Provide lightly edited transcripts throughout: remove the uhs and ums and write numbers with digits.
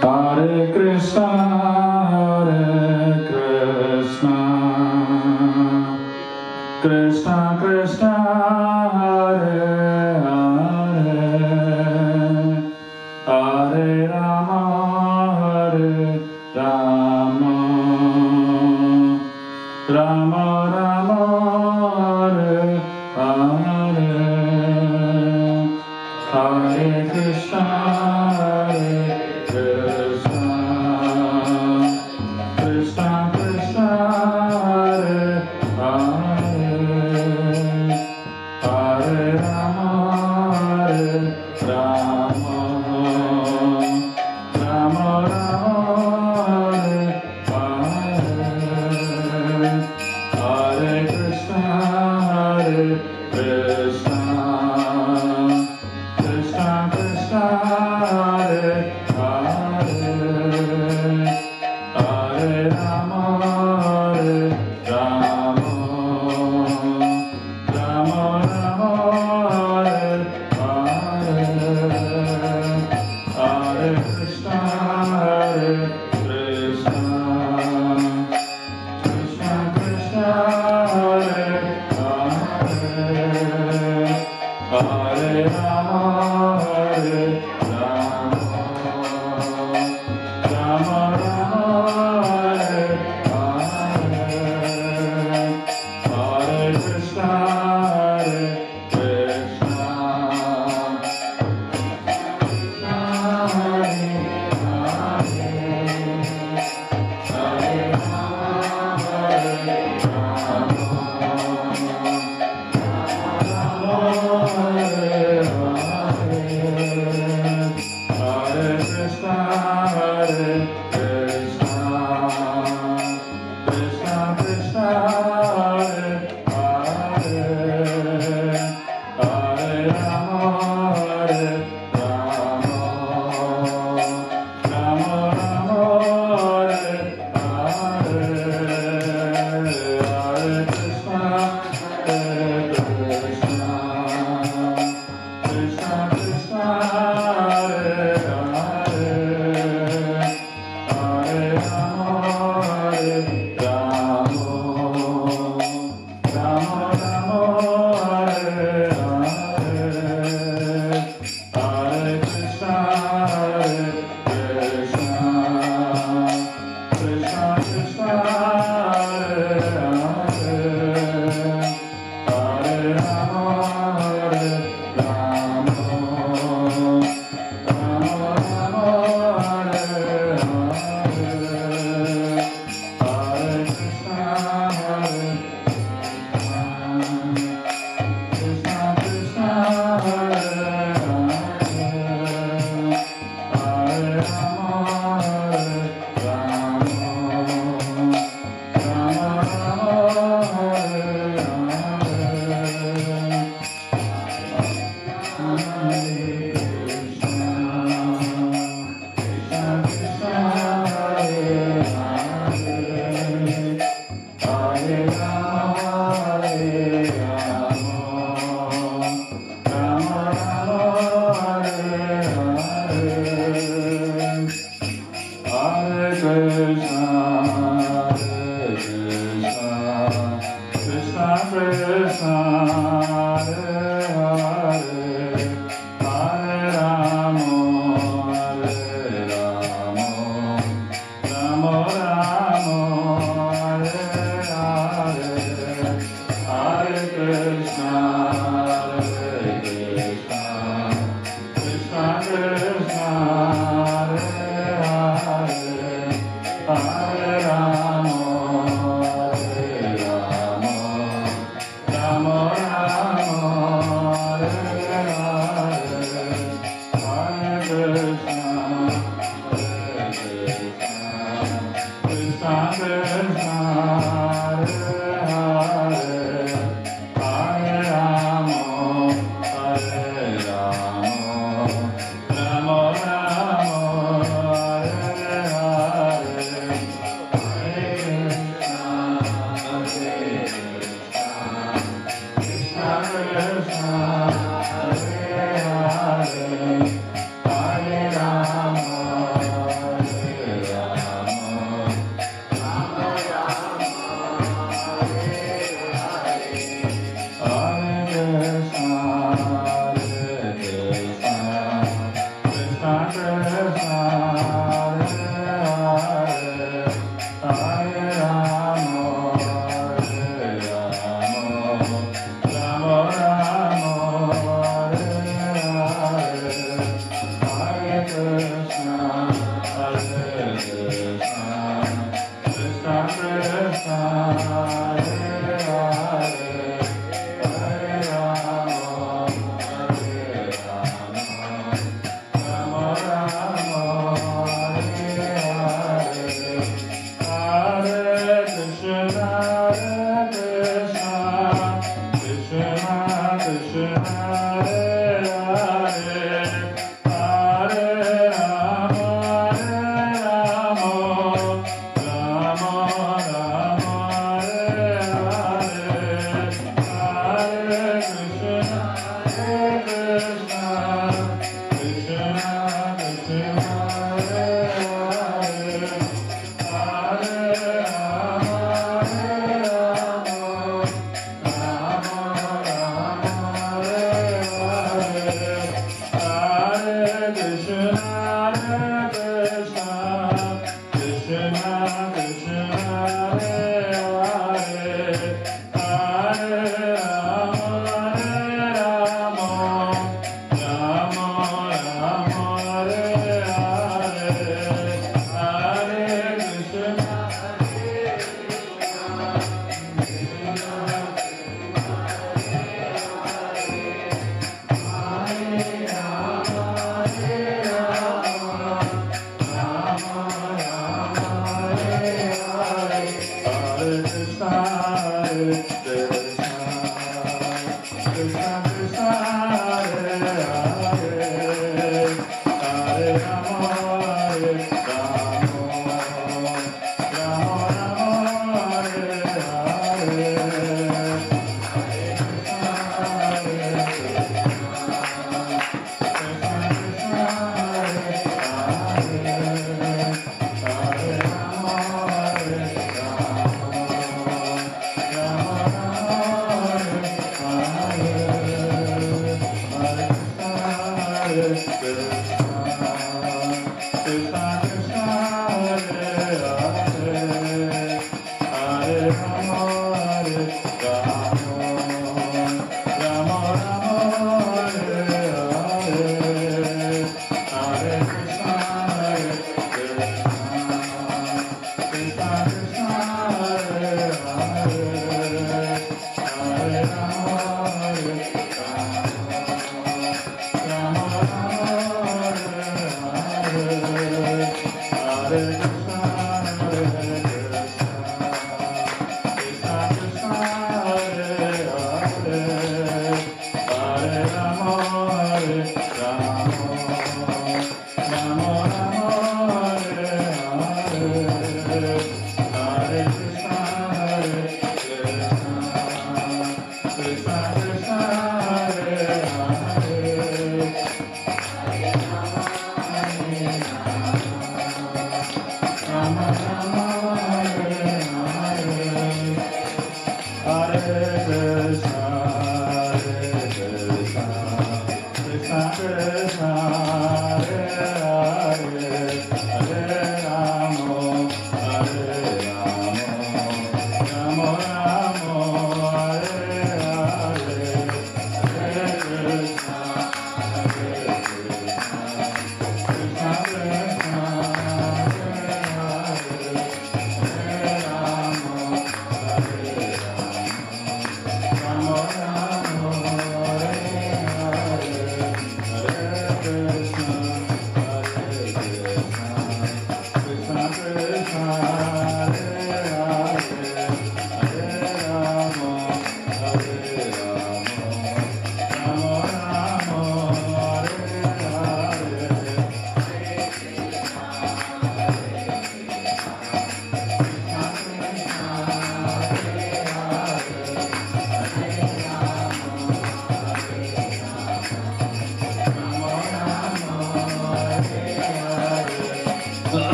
Hare Krishna, Krishna Krishna, Hare Hare, Hare Rama, Hare Rama, Rama Rama, Hare Hare, Hare Krishna, Hare Krishna, Krishna Krishna, Hare Hare, Hare Rama, Hare Rama, Rama Rama, Hare Hare, Hare Krishna, Hare Krishna, Krishna Krishna, Hare Hare, Hare Rama, Hare Rama, Rama Rama, Hare Hare, Hare Krishna, Hare Krishna, Krishna Krishna, Hare Hare, Hare Rama, Hare Rama, Rama Rama, Hare Hare, Hare Krishna, Hare Krishna, Hare Hare, Hare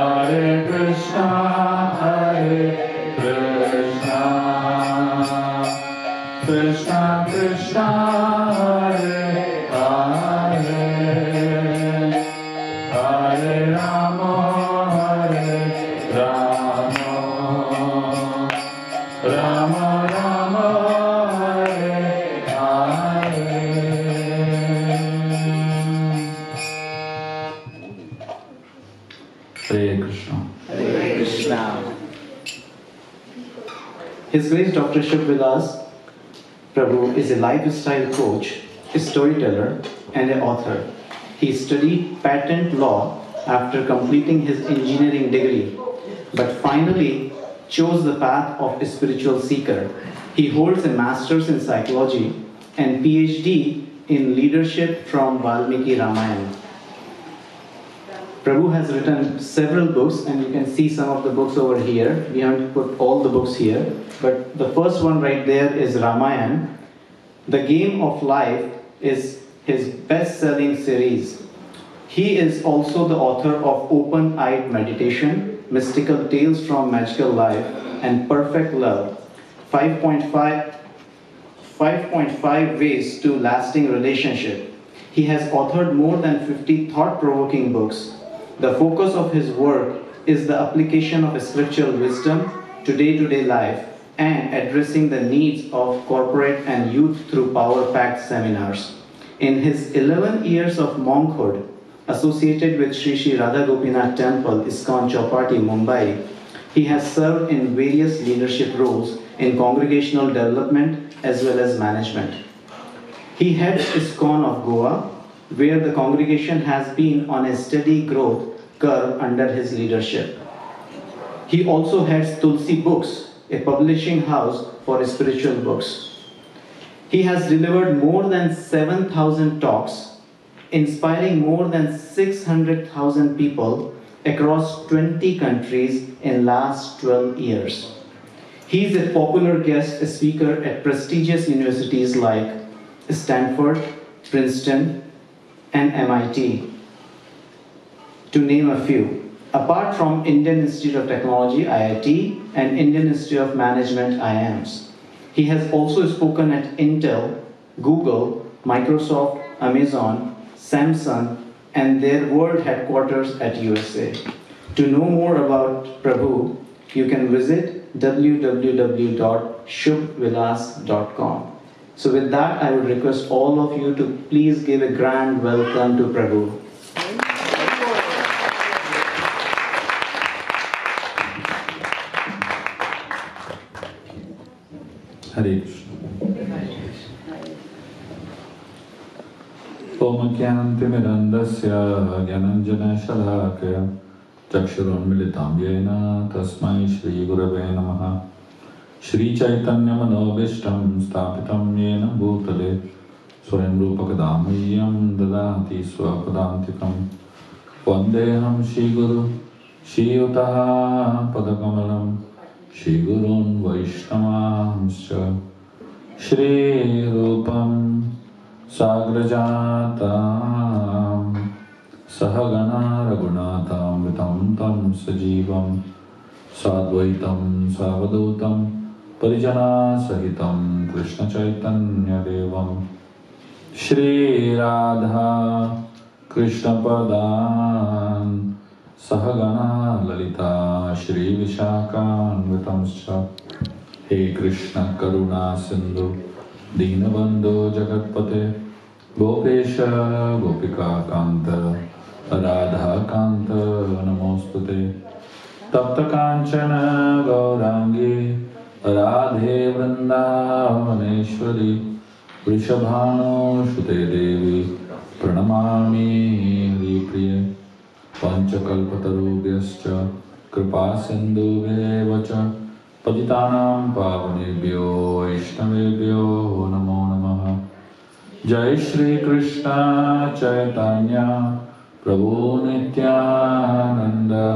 Hare Krishna, Krishna Krishna, Hare Hare, Hare Rama, Hare Rama, Rama Rama, Hare Hare. Hare Krishna. Hare Krishna. His Grace Dr. Shubha Vilas Prabhu is a lifestyle coach, a storyteller, and an author. He studied patent law after completing his engineering degree, but finally chose the path of a spiritual seeker. He holds a master's in psychology and PhD in leadership from Valmiki Ramayan. Prabhu has written several books, and you can see some of the books over here. We haven't put all the books here, but the first one right there is Ramayan. The Game of Life is his best-selling series. He is also the author of Open-Eyed Meditation, Mystical Tales from Magical Life, and Perfect Love, 5.5 Ways to Lasting Relationship. He has authored more than 50 thought-provoking books. The focus of his work is the application of spiritual wisdom to day-to-day life and addressing the needs of corporate and youth through power-packed seminars. In his 11 years of monkhood, associated with Sri Sri Radha Gopinath Temple, ISKCON Chowpatty, Mumbai, he has served in various leadership roles in congregational development as well as management. He heads ISKCON of Goa, where the congregation has been on a steady growth curve under his leadership. He also heads Tulsi Books, a publishing house for spiritual books. He has delivered more than 7,000 talks, inspiring more than 600,000 people across 20 countries in last 12 years. He is a popular guest speaker at prestigious universities like Stanford, Princeton, and MIT, to name a few. Apart from Indian Institute of Technology, IIT, and Indian Institute of Management, IIMs. He has also spoken at Intel, Google, Microsoft, Amazon, Samsung, and their world headquarters at USA. To know more about Prabhu, you can visit www.shubhvilas.com. So with that, I would request all of you to please give a grand welcome to Prabhu. Hare Krishna. Om Kyantimirandasya Gyananjana Shalakaya Chakshurunmilitam Yena Tasmai Shri Gurave Namaha Shri Chaitanya Manobishtam Stapitam Yena Bhutale Swayam Rupakadamiyam Dadati Swapadantikam Vandeham Shri Guru Shri Utaha Padakamalam Shri Gurun Vaishnavamscha Shri Rupam Sagrajatam Sahagana Raghunatam Vitam Tam Sajivam Sadvaitam Savadutam Parijana Sahitam Krishna Chaitanya Devam Shri Radha Krishna Padan Sahagana Lalita Shri Vishakhan Vitamscha He Krishna Karuna Sindhu Dinabandhu Jagatpate Gopesha Gopika Kanta Radha Kanta Namostute Tapta Kanchana Gaurangi Radhe Vrindavaneshwari Vrishabhanu Shute Devi Pranamami Hripriye Panchakalpatarubhyascha Kripa Sindhubhyeva cha Patitanam Pavanebhyo Vaishnavebhyo Namo Namaha Jai Shri Krishna Chaitanya Prabhu Nityananda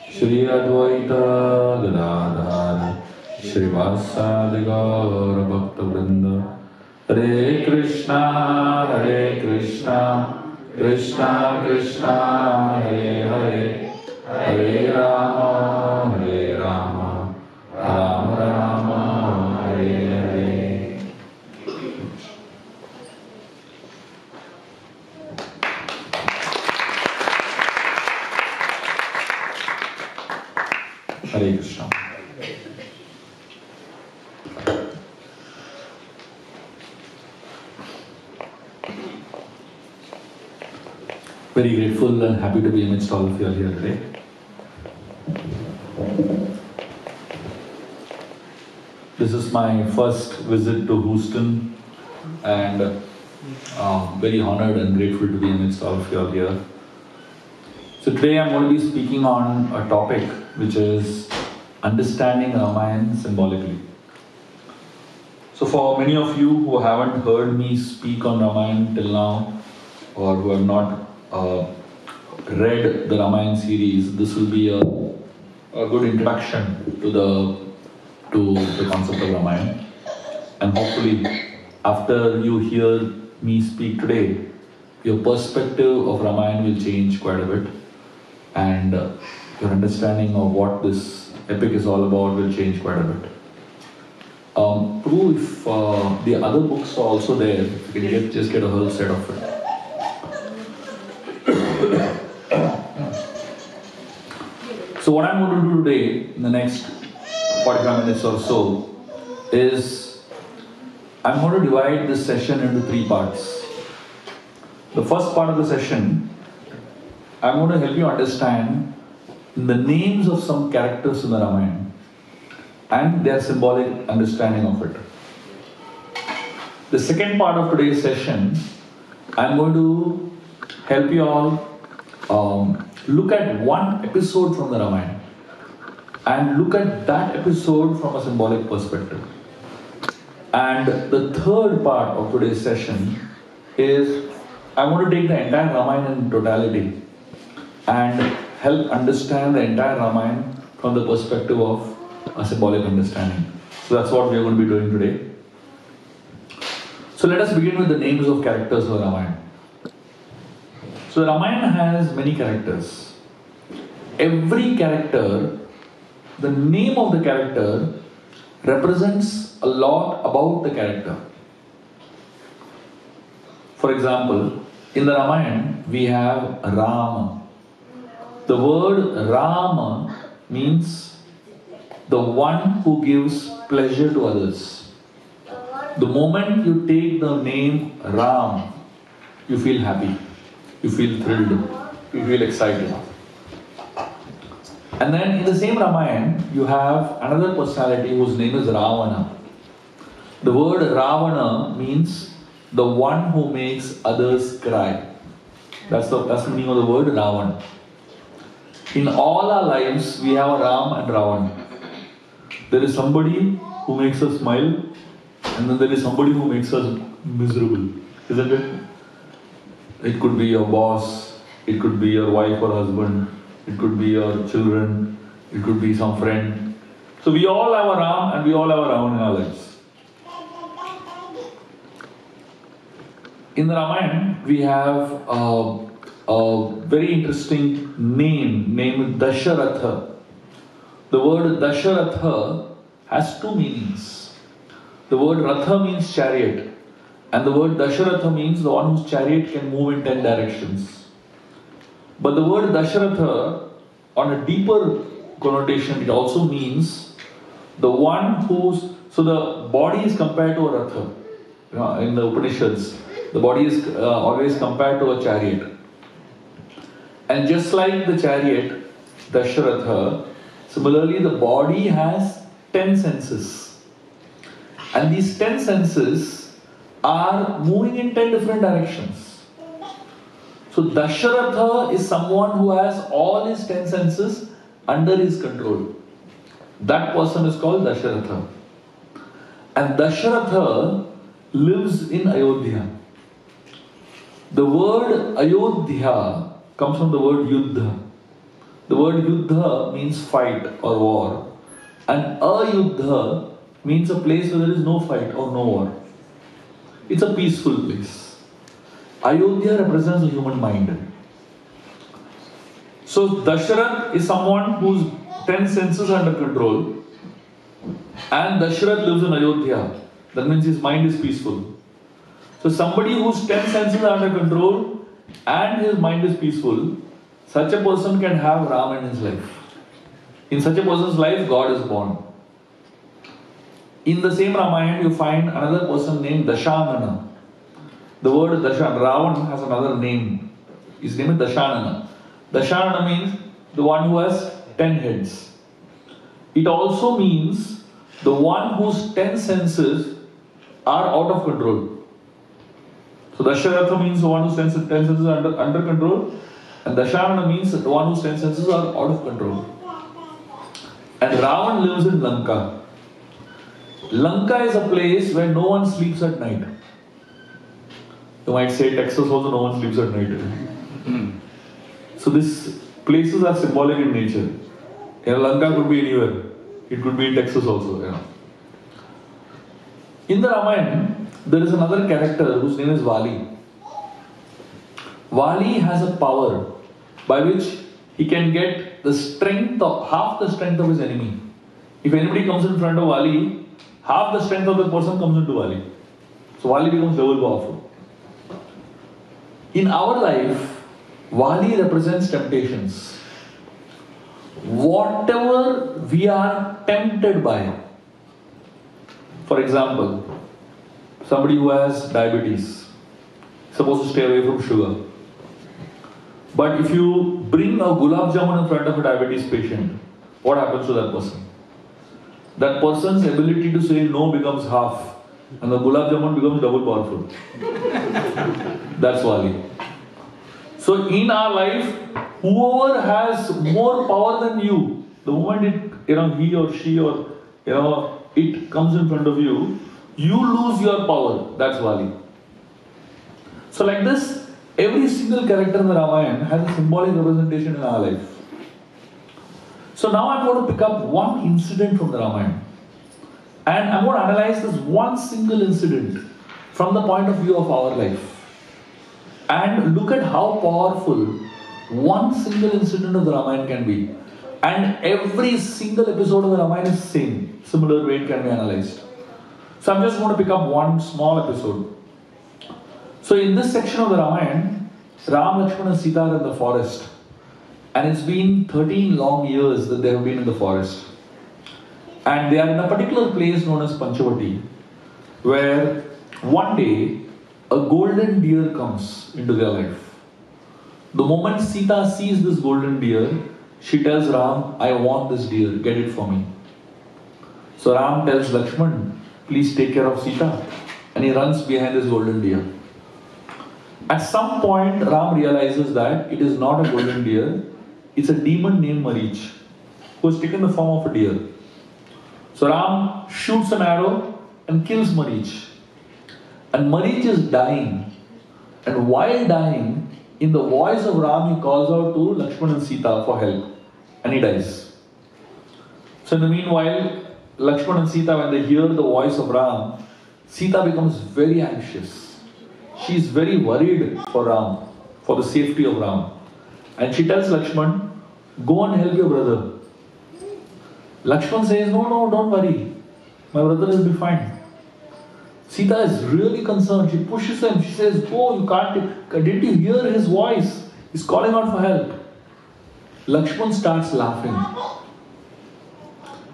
Shri Advaita Gadadhar Shri Vasadi Gaura Bhakta Vrinda Hare Krishna Krishna Krishna Hare Hare Hare Rama, Hare Rama, Rama Rama, Hare Hare. Hare Krishna. Very grateful and happy to be amidst all of you all here today. This is my first visit to Houston, and very honored and grateful to be amidst all of you all here. So today I'm going to be speaking on a topic which is understanding Ramayan symbolically. So for many of you who haven't heard me speak on Ramayan till now, or who have not read the Ramayan series, this will be a good introduction to the concept of Ramayan. And hopefully, after you hear me speak today, your perspective of Ramayan will change quite a bit, and your understanding of what this epic is all about will change quite a bit. Prabhu, if the other books are also there, if you can just get a whole set of it. So what I'm going to do today, in the next 45 minutes or so, is I'm going to divide this session into 3 parts. The first part of the session, I'm going to help you understand the names of some characters in the Ramayana and their symbolic understanding of it. The second part of today's session, I'm going to help you all look at one episode from the Ramayana and look at that episode from a symbolic perspective. And the third part of today's session is I want to take the entire Ramayana in totality and help understand the entire Ramayana from the perspective of a symbolic understanding. So that's what we are going to be doing today. So let us begin with the names of characters of the Ramayana. So the Ramayana has many characters. Every character, the name of the character represents a lot about the character. For example, in the Ramayana, we have Rama. The word Rama means the one who gives pleasure to others. The moment you take the name Ram, you feel happy. You feel thrilled, you feel excited. And then in the same Ramayana, you have another personality whose name is Ravana. The word Ravana means the one who makes others cry. That's the meaning of the word Ravana. In all our lives, we have a Ram and Ravan. There is somebody who makes us smile, and then there is somebody who makes us miserable, isn't it? It could be your boss, it could be your wife or husband, it could be your children, it could be some friend. So we all have a Ram and we all have a Ravan in our lives. In the Ramayana, we have a very interesting name named Dasharatha. The word Dasharatha has 2 meanings. The word Ratha means chariot, and the word Dasharatha means the one whose chariot can move in 10 directions. But the word Dasharatha, on a deeper connotation, it also means the one whose... So the body is compared to a Ratha. In the Upanishads, the body is always compared to a chariot. And just like the chariot, Dasharatha, similarly the body has 10 senses. And these 10 senses are moving in 10 different directions. So Dasharatha is someone who has all his 10 senses under his control. That person is called Dasharatha. And Dasharatha lives in Ayodhya. The word Ayodhya comes from the word Yuddha. The word Yuddha means fight or war. And Ayuddha means a place where there is no fight or no war. It's a peaceful place. Ayodhya represents the human mind. So Dasharath is someone whose 10 senses are under control, and Dasharath lives in Ayodhya. That means his mind is peaceful. So somebody whose 10 senses are under control and his mind is peaceful, such a person can have Ram in his life. In such a person's life, God is born. In the same Ramayana, you find another person named Dashanana. The word Dashan, Ravan has another name. His name is Dashanana. Dashanana means the one who has 10 heads. It also means the one whose 10 senses are out of control. So Dasharatha means the one whose 10 senses are under control, and Dashanana means the one whose 10 senses are out of control. And Ravan lives in Lanka. Lanka is a place where no one sleeps at night. You might say Texas also no one sleeps at night. So these places are symbolic in nature. Lanka could be anywhere. It could be in Texas also. In the Ramayana, there is another character whose name is Vali. Vali has a power by which he can get the strength of half the strength of his enemy. If anybody comes in front of Vali, half the strength of the person comes into Vali. So Vali becomes double powerful. In our life, Vali represents temptations. Whatever we are tempted by. For example, somebody who has diabetes is supposed to stay away from sugar. But if you bring a gulab jamun in front of a diabetes patient, what happens to that person? That person's ability to say no becomes half, and the gulab jamun becomes double powerful. That's Vali. So in our life, whoever has more power than you, the moment he or she or it comes in front of you, you lose your power. That's Vali. So like this, every single character in the Ramayana has a symbolic representation in our life. So now I'm going to pick up one incident from the Ramayana. And I'm going to analyze this one single incident from the point of view of our life. And look at how powerful one single incident of the Ramayana can be. And every single episode of the Ramayana is same. Similar way it can be analyzed. So I'm just going to pick up one small episode. So in this section of the Ramayana, Ram, Lakshmana and Sita are in the forest. And it's been 13 long years that they have been in the forest. And they are in a particular place known as Panchavati, where one day a golden deer comes into their life. The moment Sita sees this golden deer, she tells Ram, I want this deer, get it for me. So Ram tells Lakshman, please take care of Sita. And he runs behind this golden deer. At some point, Ram realizes that it is not a golden deer, it's a demon named Marich, who has taken the form of a deer. So Ram shoots an arrow and kills Marich. And Marich is dying. And while dying, in the voice of Ram, he calls out to Lakshman and Sita for help. And he dies. So in the meanwhile, Lakshman and Sita, when they hear the voice of Ram, Sita becomes very anxious. She is very worried for Ram, for the safety of Ram. And she tells Lakshman, go and help your brother. Lakshman says, no, don't worry. My brother will be fine. Sita is really concerned. She pushes him. She says, oh, you can't. Didn't you hear his voice? He's calling out for help. Lakshman starts laughing.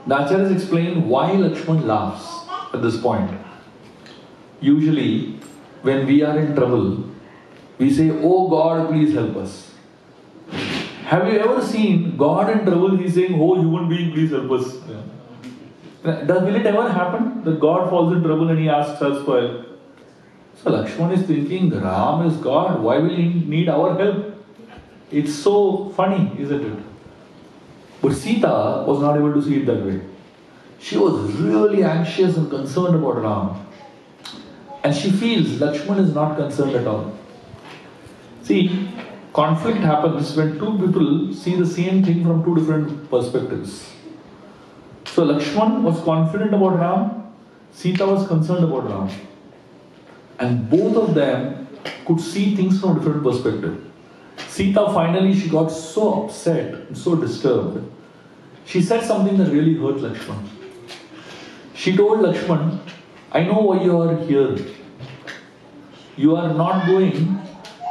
The Acharyas explain why Lakshman laughs at this point. Usually, when we are in trouble, we say, oh God, please help us. Have you ever seen God in trouble? He's saying, oh human being, please help us. Will it ever happen that God falls in trouble and he asks us for help? So Lakshman is thinking, Ram is God, why will he need our help? It's so funny, isn't it? But Sita was not able to see it that way. She was really anxious and concerned about Ram. And she feels Lakshman is not concerned at all. See, conflict happens when two people see the same thing from two different perspectives. So Lakshman was confident about Ram, Sita was concerned about Ram. And both of them could see things from a different perspective. Sita finally, she got so upset and so disturbed. She said something that really hurt Lakshman. She told Lakshman, I know why you are here. You are not going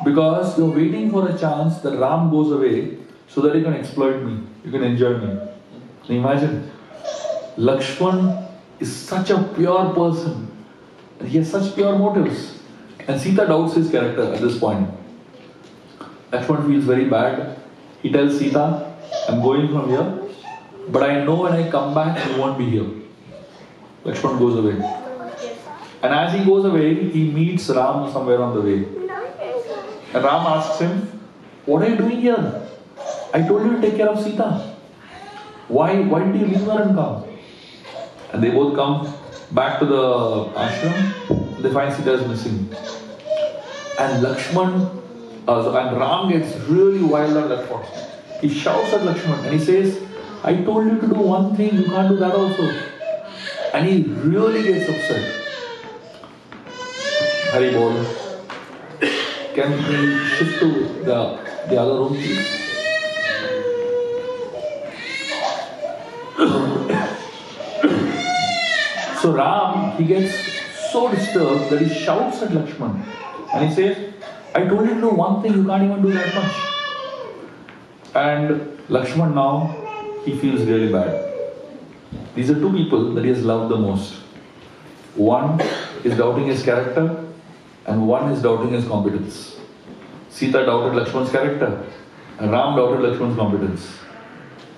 because you are waiting for a chance that Ram goes away so that you can exploit me, you can enjoy me. Can you imagine? Lakshman is such a pure person. And he has such pure motives. And Sita doubts his character at this point. Lakshman feels very bad. He tells Sita, I'm going from here, but I know when I come back, you won't be here. Lakshman goes away. And as he goes away, he meets Ram somewhere on the way. And Ram asks him, what are you doing here? I told you to take care of Sita. Why did you leave her and come? And they both come back to the ashram. They find Sita is missing. And and Ram gets really wild at that point. He shouts at Lakshman and he says, I told you to do one thing, you can't do that also. And he really gets upset. Hari bol. Can we shift to the other room, please? So Ram, he gets so disturbed that he shouts at Lakshman. And he says, I told you to do one thing, you can't even do that much. And Lakshman now, he feels really bad. These are two people that he has loved the most. One is doubting his character, and one is doubting his competence. Sita doubted Lakshman's character, and Ram doubted Lakshman's competence.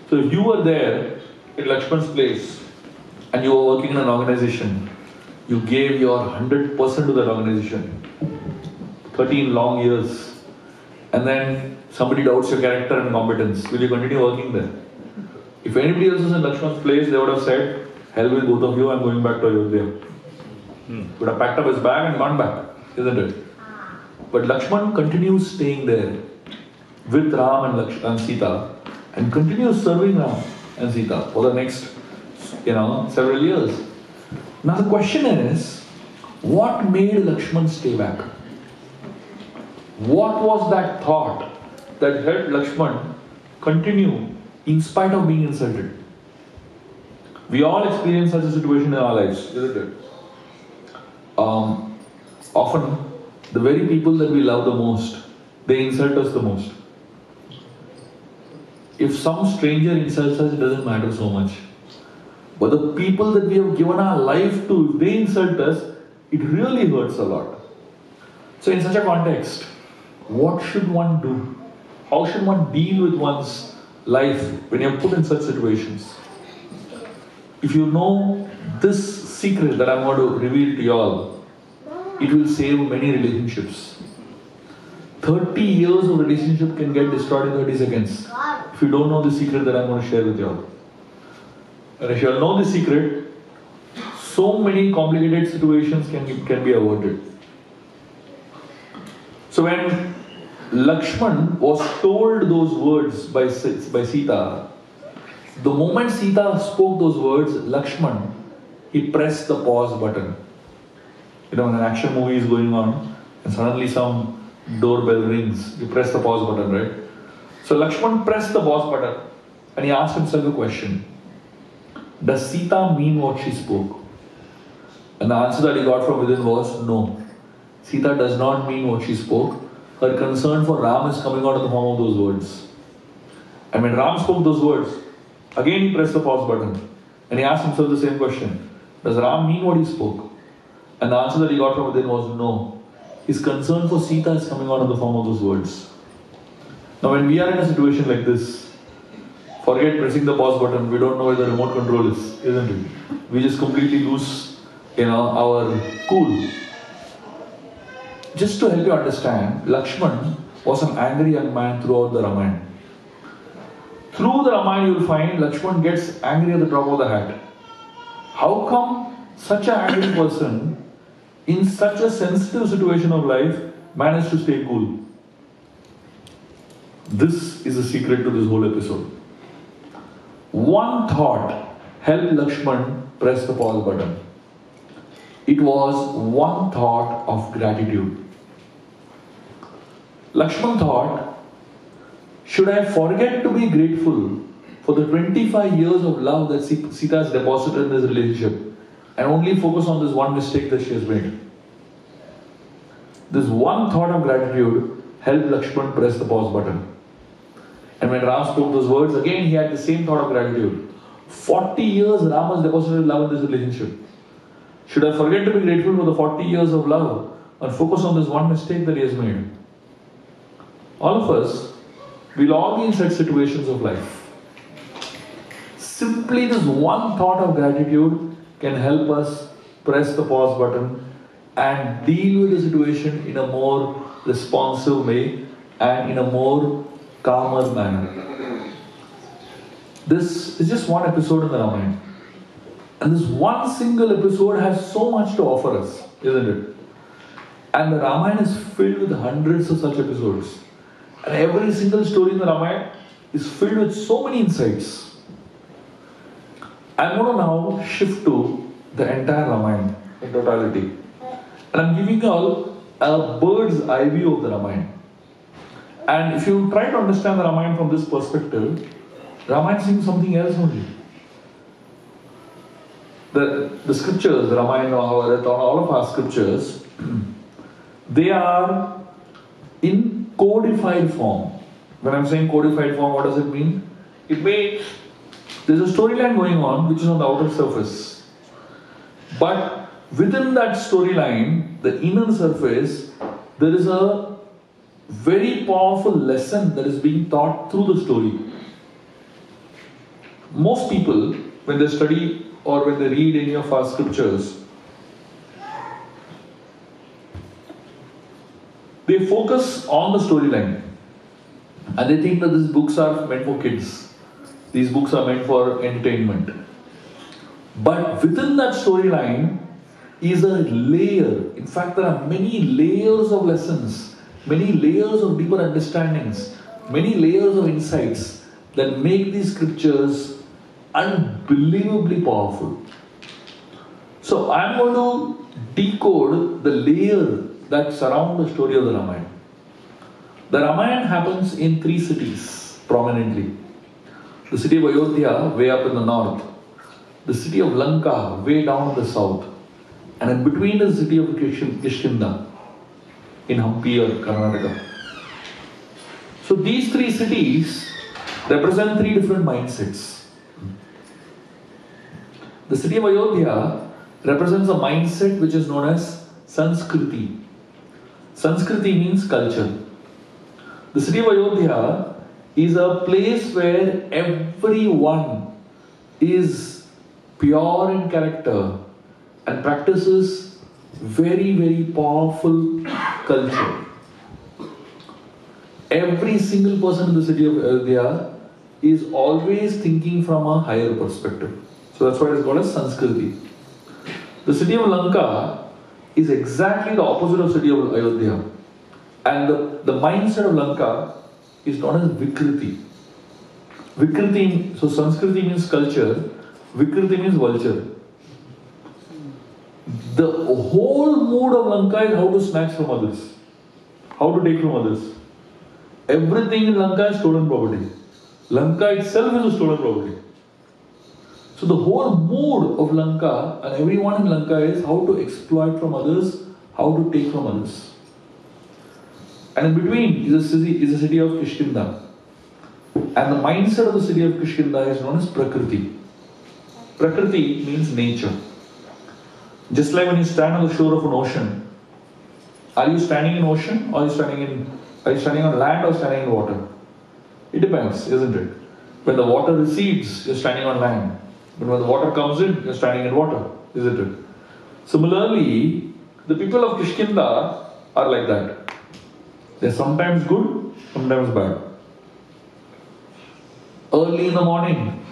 So if you were there in Lakshman's place, and you were working in an organization, you gave your 100% to that organization, 13 long years, and then somebody doubts your character and competence, will you continue working there? If anybody else was in Lakshman's place, they would have said, hell with both of you, I'm going back to Ayodhya. Would have packed up his bag and gone back, isn't it? But Lakshman continues staying there with Ram and Sita, and continues serving Ram and Sita for the next several years. Now the question is, what made Lakshman stay back? What was that thought that helped Lakshman continue in spite of being insulted? We all experience such a situation in our lives, isn't it? Often, the very people that we love the most, they insult us the most. If some stranger insults us, it doesn't matter so much. But the people that we have given our life to, if they insult us, it really hurts a lot. So in such a context, what should one do? How should one deal with one's life when you're put in such situations? If you know this secret that I'm going to reveal to you all, it will save many relationships. 30 years of relationship can get destroyed in 30 seconds if you don't know the secret that I'm going to share with you all. And if you all know the secret, so many complicated situations can be avoided. So when Lakshman was told those words by Sita, the moment Sita spoke those words, Lakshman, he pressed the pause button. When an action movie is going on and suddenly some doorbell rings, you press the pause button, right? So Lakshman pressed the pause button and he asked himself a question. Does Sita mean what she spoke? And the answer that he got from within was no. Sita does not mean what she spoke. Her concern for Ram is coming out in the form of those words. And when Ram spoke those words, again he pressed the pause button and he asked himself the same question. Does Ram mean what he spoke? And the answer that he got from within was no. His concern for Sita is coming out in the form of those words. Now when we are in a situation like this, forget pressing the pause button, we don't know where the remote control is, isn't it? We just completely lose our cool. Just to help you understand, Lakshman was an angry young man throughout the Ramayana. Through the Ramayana you will find Lakshman gets angry at the drop of the hat. How come such an angry person in such a sensitive situation of life managed to stay cool? This is the secret to this whole episode. One thought helped Lakshman press the pause button. It was one thought of gratitude. Lakshman thought, Should I forget to be grateful for the 25 years of love that Sita has deposited in this relationship and only focus on this one mistake that she has made? This one thought of gratitude helped Lakshman press the pause button. And when Ram spoke those words, again he had the same thought of gratitude. 40 years Ram has deposited love in this relationship. Should I forget to be grateful for the 40 years of love and focus on this one mistake that he has made? All of us will all be in such situations of life. Simply this one thought of gratitude can help us press the pause button and deal with the situation in a more responsive way and in a more calmer manner. This is just one episode in the Ramayana. And this one single episode has so much to offer us, isn't it? And the Ramayana is filled with hundreds of such episodes. And every single story in the Ramayana is filled with so many insights. I'm going to now shift to the entire Ramayana in totality. And I'm giving you all a bird's eye view of the Ramayana. And if you try to understand the Ramayana from this perspective, Ramayana seems something else only. The scriptures, the Ramayana, all of our scriptures, they are in codified form. When I'm saying codified form, what does it mean? It means there's a storyline going on which is on the outer surface. But within that storyline, the inner surface, there is a very powerful lesson that is being taught through the story. Most people, when they study or when they read any of our scriptures, they focus on the storyline and they think that these books are meant for kids. These books are meant for entertainment. But within that storyline is a layer. In fact, there are many layers of lessons, many layers of deeper understandings, many layers of insights that make these scriptures unbelievably powerful. So I'm going to decode the layer that surround the story of the Ramayana. The Ramayana happens in 3 cities prominently. The city of Ayodhya, way up in the north. The city of Lanka, way down in the south. And in between is the city of Kishkinda in Hampi or Karnataka. So these 3 cities represent 3 different mindsets. The city of Ayodhya represents a mindset which is known as Sanskriti. Sanskriti means culture. The city of Ayodhya is a place where everyone is pure in character and practices very, very powerful culture. Every single person in the city of Ayodhya is always thinking from a higher perspective. So that's why it is called as Sanskriti. The city of Lanka is exactly the opposite of city of Ayodhya. And the mindset of Lanka is known as Vikriti. Vikriti, so Sanskriti means culture, Vikriti means vulture. The whole mood of Lanka is how to snatch from others, how to take from others. Everything in Lanka is stolen property. Lanka itself is a stolen property. So the whole mood of Lanka and everyone in Lanka is how to exploit from others, how to take from others. And in between is a city of Kishkinda. And the mindset of the city of Kishkinda is known as Prakriti. Prakriti means nature. Just like when you stand on the shore of an ocean, are you standing in ocean or are you standing on land or standing in water? It depends, isn't it? When the water recedes, you're standing on land. But when the water comes in, you're standing in water, isn't it? Similarly, the people of Kishkinda are like that. They're sometimes good, sometimes bad. Early in the morning,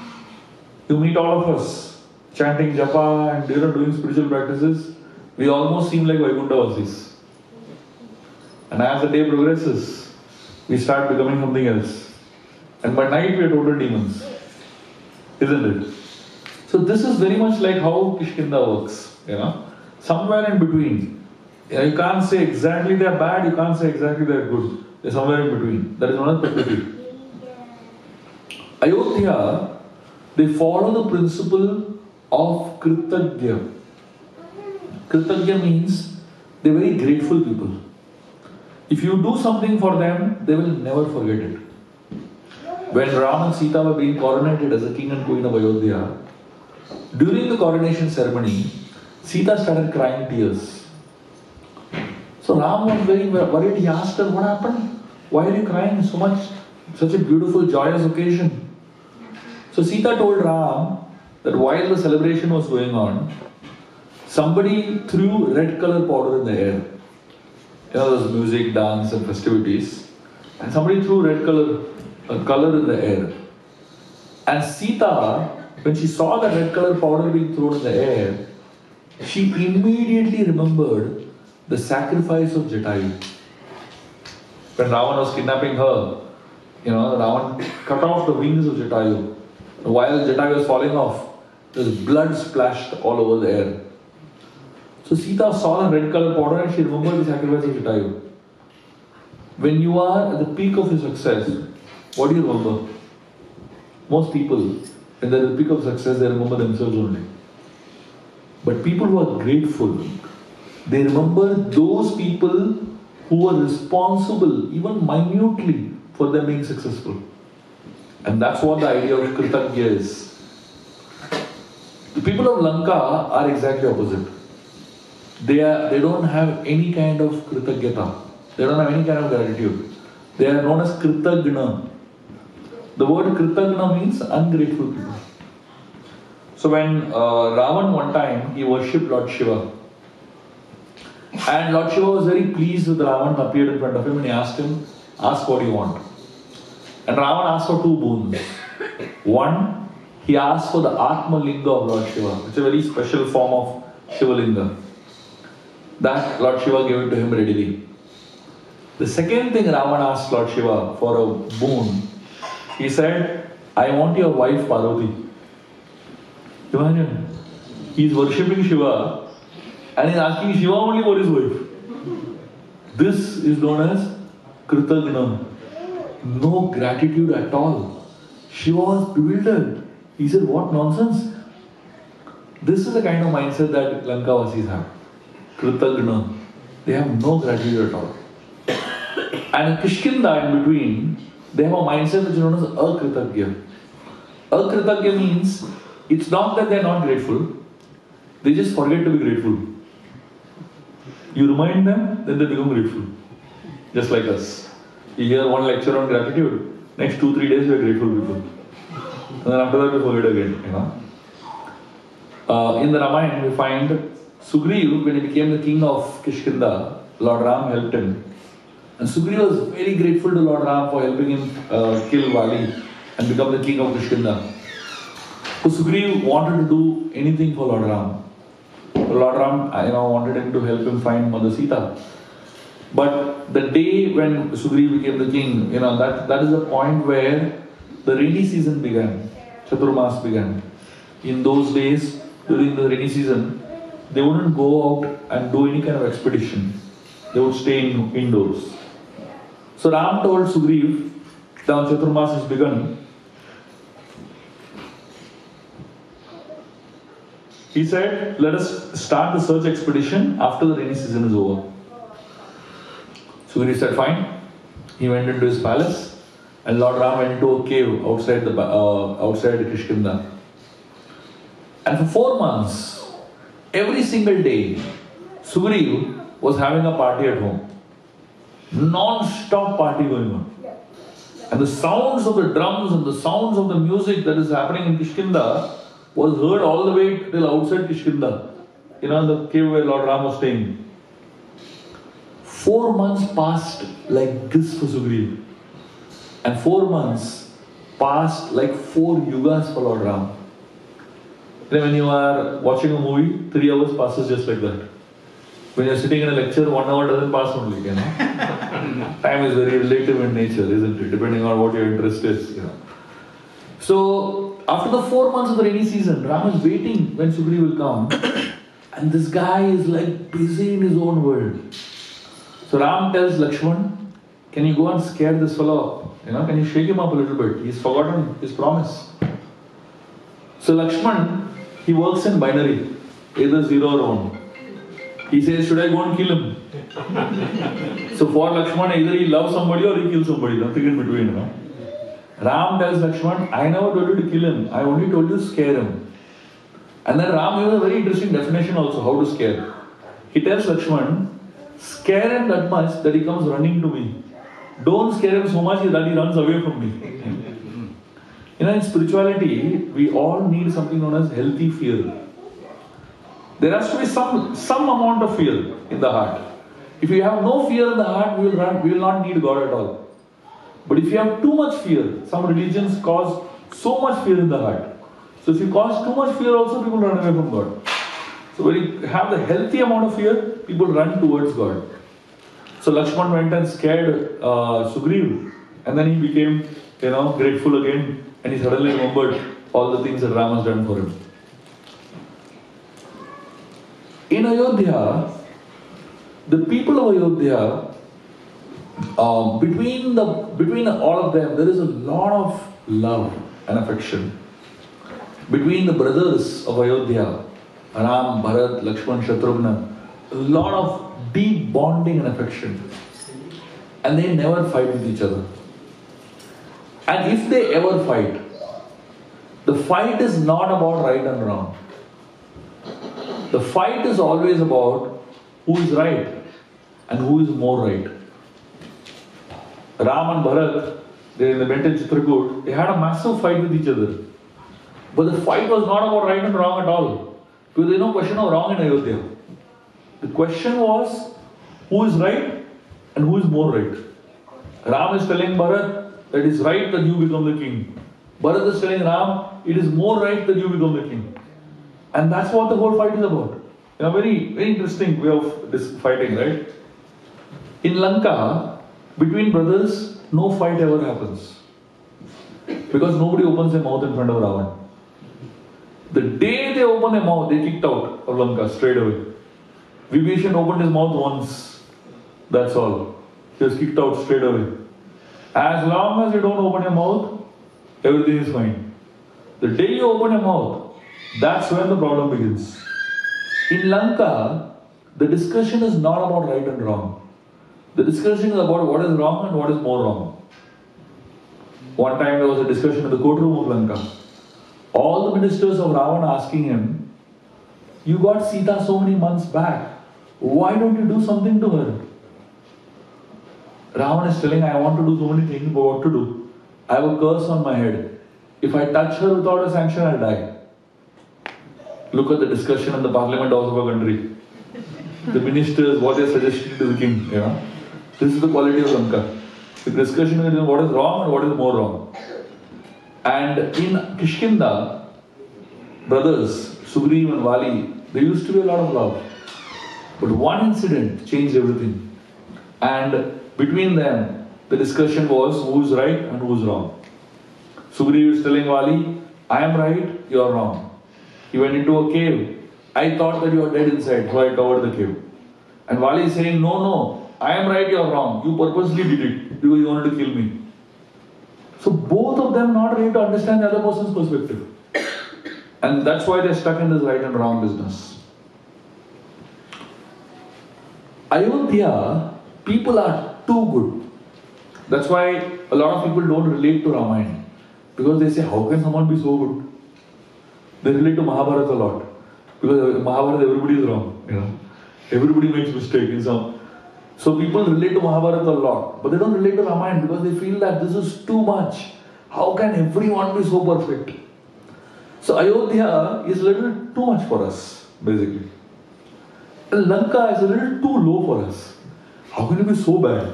you meet all of us chanting japa and doing spiritual practices. We almost seem like Vaikuntavasis. And as the day progresses, we start becoming something else. And by night, we are total demons. Isn't it? So this is very much like how Kishkinda works, somewhere in between. You can't say exactly they're bad, you can't say exactly they're good. They're somewhere in between. That is known as Prakriti. Ayodhya, they follow the principle of Kritagya. Kritagya means they're very grateful people. If you do something for them, they will never forget it. When Ram and Sita were being coronated as a king and queen of Ayodhya, during the coronation ceremony, Sita started crying tears. So Ram was very worried. He asked her, what happened? Why are you crying so much? Such a beautiful, joyous occasion. So Sita told Ram that while the celebration was going on, somebody threw red color powder in the air. You know, there was music, dance and festivities. And somebody threw red color in the air. And Sita, when she saw the red color powder being thrown in the air, she immediately remembered the sacrifice of Jatayu. When Ravan was kidnapping her, Ravan cut off the wings of Jatayu. While Jatayu was falling off, there was blood splashed all over the air. So Sita saw the red color powder and she remembered the sacrifice of Jatayu. When you are at the peak of your success, what do you remember? Most people, when they're at the peak of success, they remember themselves only. But people who are grateful, they remember those people who were responsible, even minutely, for them being successful. And that's what the idea of Kritagya is. The people of Lanka are exactly opposite. They don't have any kind of Kritagyata. They don't have any kind of gratitude. They are known as Kritagna. The word Kritagna means ungrateful people. So when Ravan one time, he worshipped Lord Shiva. And Lord Shiva was very pleased with Ravan, appeared in front of him and he asked him, ask what you want. And Ravan asked for two boons. One, he asked for the Atma Linga of Lord Shiva, which is a very special form of Shiva Linga. That Lord Shiva gave it to him readily. The second thing Ravan asked Lord Shiva for a boon, he said, I want your wife Parvati. Imagine, he's worshipping Shiva and he's asking Shiva only for his wife. This is known as Kritagna. No gratitude at all. Shiva was bewildered. He said, what nonsense? This is the kind of mindset that Lankavasis have. Kritagna. They have no gratitude at all. And in Kishkinda in between, they have a mindset which is known as Akritagya. Akritagya means, it's not that they are not grateful, they just forget to be grateful. You remind them, then they become grateful. Just like us. You hear one lecture on gratitude, next 2-3 days we are grateful people. And then after that we forget again, in the Ramayan we find Sugriv, when he became the king of Kishkinda, Lord Ram helped him. And Sugriv was very grateful to Lord Ram for helping him kill Vali and become the king of Kishkinda. So Sugriv wanted to do anything for Lord Ram. Lord Ram wanted him to help him find Mother Sita. But the day when Sugriv became the king, that is the point where the rainy season began. Chaturmas began. In those days, during the rainy season, they wouldn't go out and do any kind of expedition. They would stay indoors. So Ram told Sugriv, now Chaturmas has begun. He said, let us start the search expedition after the rainy season is over. Sugriv said, fine. He went into his palace and Lord Ram went into a cave outside Kishkinda. And for 4 months, every single day, Sugriv was having a party at home. Non-stop party going on. And the sounds of the drums and the sounds of the music that is happening in Kishkinda was heard all the way till outside Kishkinda. The cave where Lord Ram was staying. 4 months passed like this for Sugriv. And 4 months passed like 4 yugas for Lord Ram. When you are watching a movie, 3 hours passes just like that. When you are sitting in a lecture, 1 hour doesn't pass only. Time is very relative in nature, isn't it? Depending on what your interest is. So, after the 4 months of the rainy season, Ram is waiting when Sugriv will come. And this guy is like busy in his own world. So Ram tells Lakshman, can you go and scare this fellow up? Can you shake him up a little bit? He's forgotten his promise. So Lakshman, he works in binary, either 0 or 1. He says, should I go and kill him? So for Lakshman, either he loves somebody or he kills somebody, nothing in between. Ram tells Lakshman, I never told you to kill him, I only told you to scare him. And then Ram gives a very interesting definition also, how to scare. He tells Lakshman, scare him that much that he comes running to me. Don't scare him so much that he runs away from me. In spirituality, we all need something known as healthy fear. There has to be some amount of fear in the heart. If you have no fear in the heart, we will not need God at all. But if you have too much fear, some religions cause so much fear in the heart. So if you cause too much fear also, people run away from God. So when you have the healthy amount of fear, people run towards God. So Lakshman went and scared Sugriv, and then he became, grateful again, and he suddenly remembered all the things that Ram has done for him. In Ayodhya, the people of Ayodhya, between all of them, there is a lot of love and affection. Between the brothers of Ayodhya, Ram, Bharat, Lakshman, Shatrugna, a lot of deep bonding and affection. And they never fight with each other. And if they ever fight, the fight is not about right and wrong. The fight is always about who is right and who is more right. Ram and Bharat, they met in Chitrakoot, they had a massive fight with each other. But the fight was not about right and wrong at all. Because there is no question of wrong in Ayodhya. The question was, who is right and who is more right? Ram is telling Bharat that it is right that you become the king. Bharat is telling Ram, it is more right that you become the king. And that's what the whole fight is about. A very, very interesting way of this fighting, right? In Lanka, between brothers, no fight ever happens. Because nobody opens their mouth in front of Ravan. The day they open their mouth, they kicked out of Lanka straight away. Vibhishan opened his mouth once. That's all. He was kicked out straight away. As long as you don't open your mouth, everything is fine. The day you open your mouth, that's when the problem begins. In Lanka, the discussion is not about right and wrong. The discussion is about what is wrong and what is more wrong. One time there was a discussion in the courtroom of Lanka. All the ministers of Ravan asking him, you got Sita so many months back. Why don't you do something to her? Ravan is telling, I want to do so many things, but what to do? I have a curse on my head. If I touch her without a sanction, I'll die. Look at the discussion in the parliament house of a country. The ministers, what they are suggesting to the king. This is the quality of Lanka. The discussion is what is wrong and what is more wrong. And in Kishkinda, brothers, Sugriv and Vali, there used to be a lot of love. But one incident changed everything. And between them, the discussion was who is right and who is wrong. Sugriv is telling Vali, I am right, you are wrong. He went into a cave. I thought that you are dead inside, so I covered the cave. And Vali is saying, no, I am right, you are wrong. You purposely did it because you wanted to kill me. So both of them not ready to understand the other person's perspective. And that's why they're stuck in this right and wrong business. Ayodhya, people are too good. That's why a lot of people don't relate to Ramayana. Because they say, how can someone be so good? They relate to Mahabharata a lot. Because in Mahabharata, everybody is wrong. Everybody makes mistakes. So people relate to Mahabharata a lot. But they don't relate to Ramayana because they feel that this is too much. How can everyone be so perfect? So Ayodhya is a little too much for us, basically. And Lanka is a little too low for us. How can it be so bad?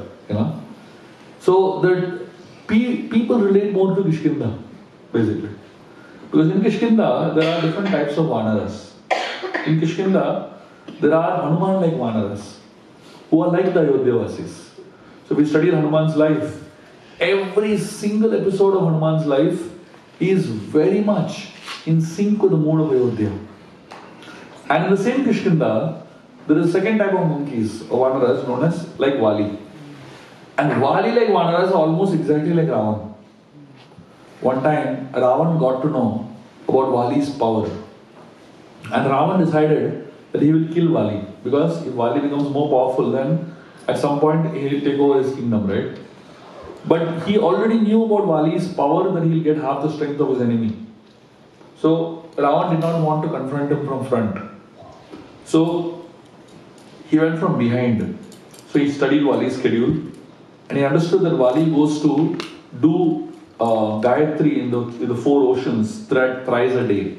So that people relate more to Kishkinda, basically. Because in Kishkinda, there are different types of Vanaras. In Kishkinda, there are Hanuman-like Vanaras, who are like the Ayodhya-vasis. So we study Hanuman's life. Every single episode of Hanuman's life is very much in sync with the mood of Ayodhya. And in the same Kishkinda, there is a second type of monkeys, or Vanaras, known as like Vali. And Vali like Vanara is almost exactly like Ravan. One time, Ravan got to know about Vali's power. And Ravan decided that he will kill Vali. Because if Vali becomes more powerful, then at some point he will take over his kingdom, right? But he already knew about Vali's power, that he will get half the strength of his enemy. So Ravan did not want to confront him from front. So he went from behind. So he studied Vali's schedule and he understood that Vali goes to do Gayatri in the four oceans thrice a day.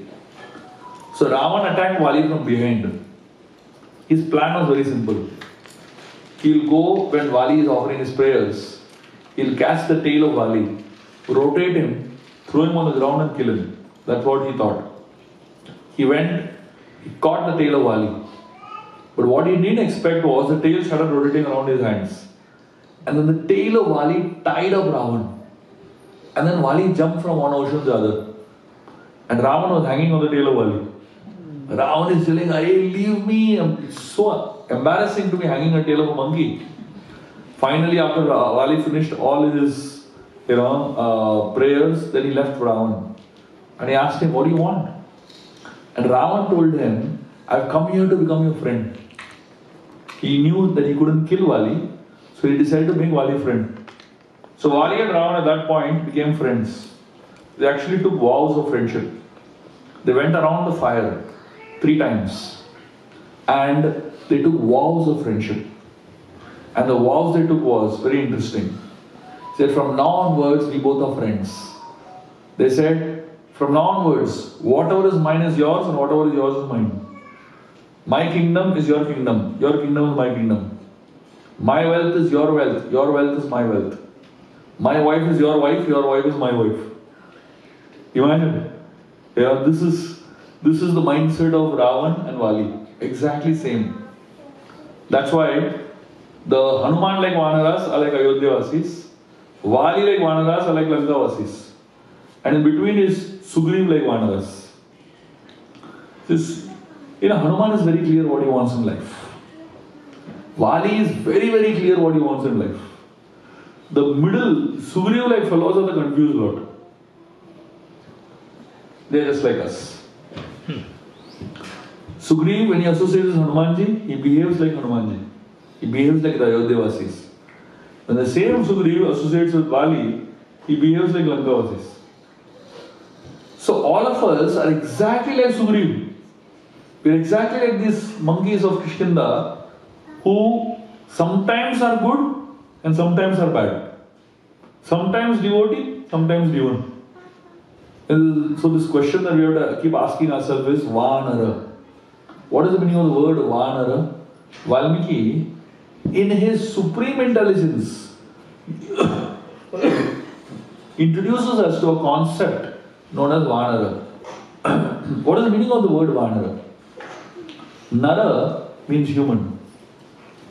So Ravan attacked Vali from behind. His plan was very simple. He'll go when Vali is offering his prayers. He'll catch the tail of Vali, rotate him, throw him on the ground and kill him. That's what he thought. He went, he caught the tail of Vali. But what he didn't expect was the tail started rotating around his hands. And then the tail of Vali tied up Ravan. And then Vali jumped from one ocean to the other. And Ravan was hanging on the tail of Vali. Ravan is telling, "Hey, leave me." It's so embarrassing to be hanging on the tail of a monkey. Finally, after Vali finished all his prayers, then he left Ravan. And he asked him, "What do you want?" And Ravan told him, "I've come here to become your friend." He knew that he couldn't kill Vali, so he decided to make Vali friend. So Vali and Ravan at that point became friends. They actually took vows of friendship. They went around the fire 3 times and they took vows of friendship. And the vows they took was very interesting. They said, "From now onwards, we both are friends." They said, "From now onwards, whatever is mine is yours and whatever is yours is mine. My kingdom is your kingdom is my kingdom. My wealth is your wealth is my wealth. My wife is your wife is my wife." Imagine. Yeah, this is the mindset of Ravan and Vali. Exactly same. That's why the Hanuman like Vanaras are like Ayodhya-vasis. Vali like Vanaras are like Lanka-vasis. And in between is Sugriv like Vanaras. Hanuman is very clear what he wants in life. Vali is very, very clear what he wants in life. The middle, Sugriv like fellows are the confused lot. They are just like us. Sugriv, when he associates with Hanumanji, he behaves like Hanumanji. He behaves like the Ayodhya-vasis. When the same Sugriv associates with Vali, he behaves like Lanka-vasis. So all of us are exactly like Sugriv. We are exactly like these monkeys of Kishkinda who sometimes are good and sometimes are bad. Sometimes devotee, sometimes demon. So this question that we have to keep asking ourselves is Vanara. What is the meaning of the word Vanara? Valmiki, in his supreme intelligence, introduces us to a concept known as Vanara. What is the meaning of the word Vanara? Nara means human.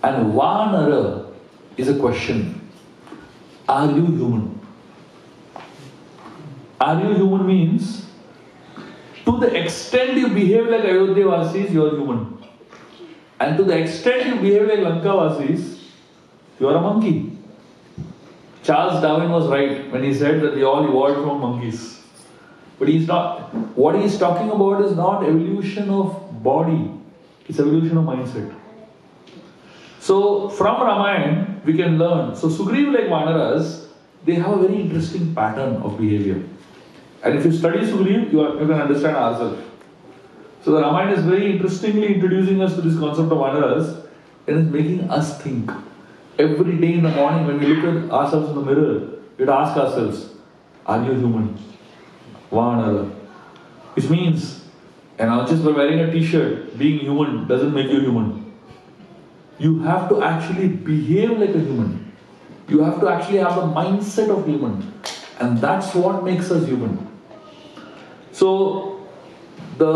And Vanara is a question. Are you human? Are you human means, to the extent you behave like Ayodhya-vasis, you are human. And to the extent you behave like Lanka-vasis, you are a monkey. Charles Darwin was right when he said that we all evolved from monkeys. But he's not. What he is talking about is not evolution of body, it's evolution of mindset. So from Ramayan we can learn. So Sugriv like Vanaras, they have a very interesting pattern of behavior. And if you study Sugriv, you can understand ourselves. So the Ramayan is very interestingly introducing us to this concept of Vanaras and is making us think. Every day in the morning when we look at ourselves in the mirror, we have to ask ourselves, are you human? Vanara. Which means, just by wearing a t-shirt, being human doesn't make you human. You have to actually behave like a human. You have to actually have the mindset of human. And that's what makes us human. So, the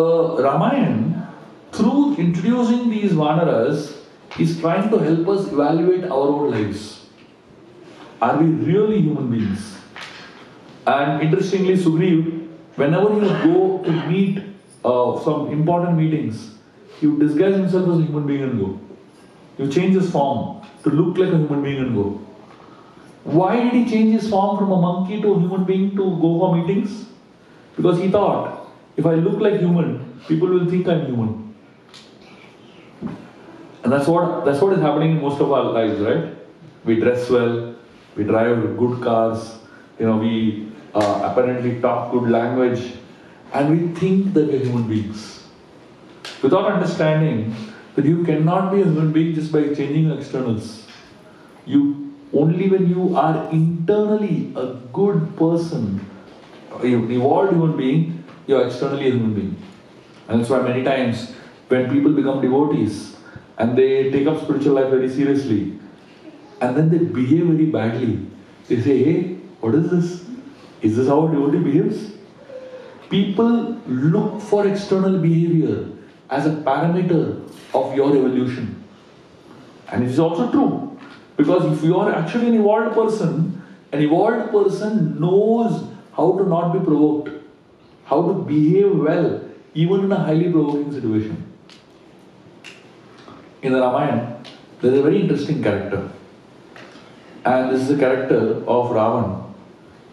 Ramayan, through introducing these Vanaras, is trying to help us evaluate our own lives. Are we really human beings? And interestingly, Sugriv, whenever you go to meet some important meetings, you disguise himself as a human being and go. You change his form to look like a human being and go. Why did he change his form from a monkey to a human being to go for meetings? Because he thought, if I look like human, people will think I'm human. And that's what is happening in most of our lives, right? We dress well, we drive good cars, we apparently talk good language, and we think that we're human beings. Without understanding that you cannot be a human being just by changing externals. Only when you are internally a good person, an evolved human being, you are externally a human being. And that's why many times when people become devotees and they take up spiritual life very seriously and then they behave very badly, they say, hey, what is this? Is this how a devotee behaves? People look for external behavior as a parameter of your evolution. And it is also true. Because if you are actually an evolved person knows how to not be provoked, how to behave well, even in a highly provoking situation. In the Ramayana, there is a very interesting character. And this is the character of Ravan.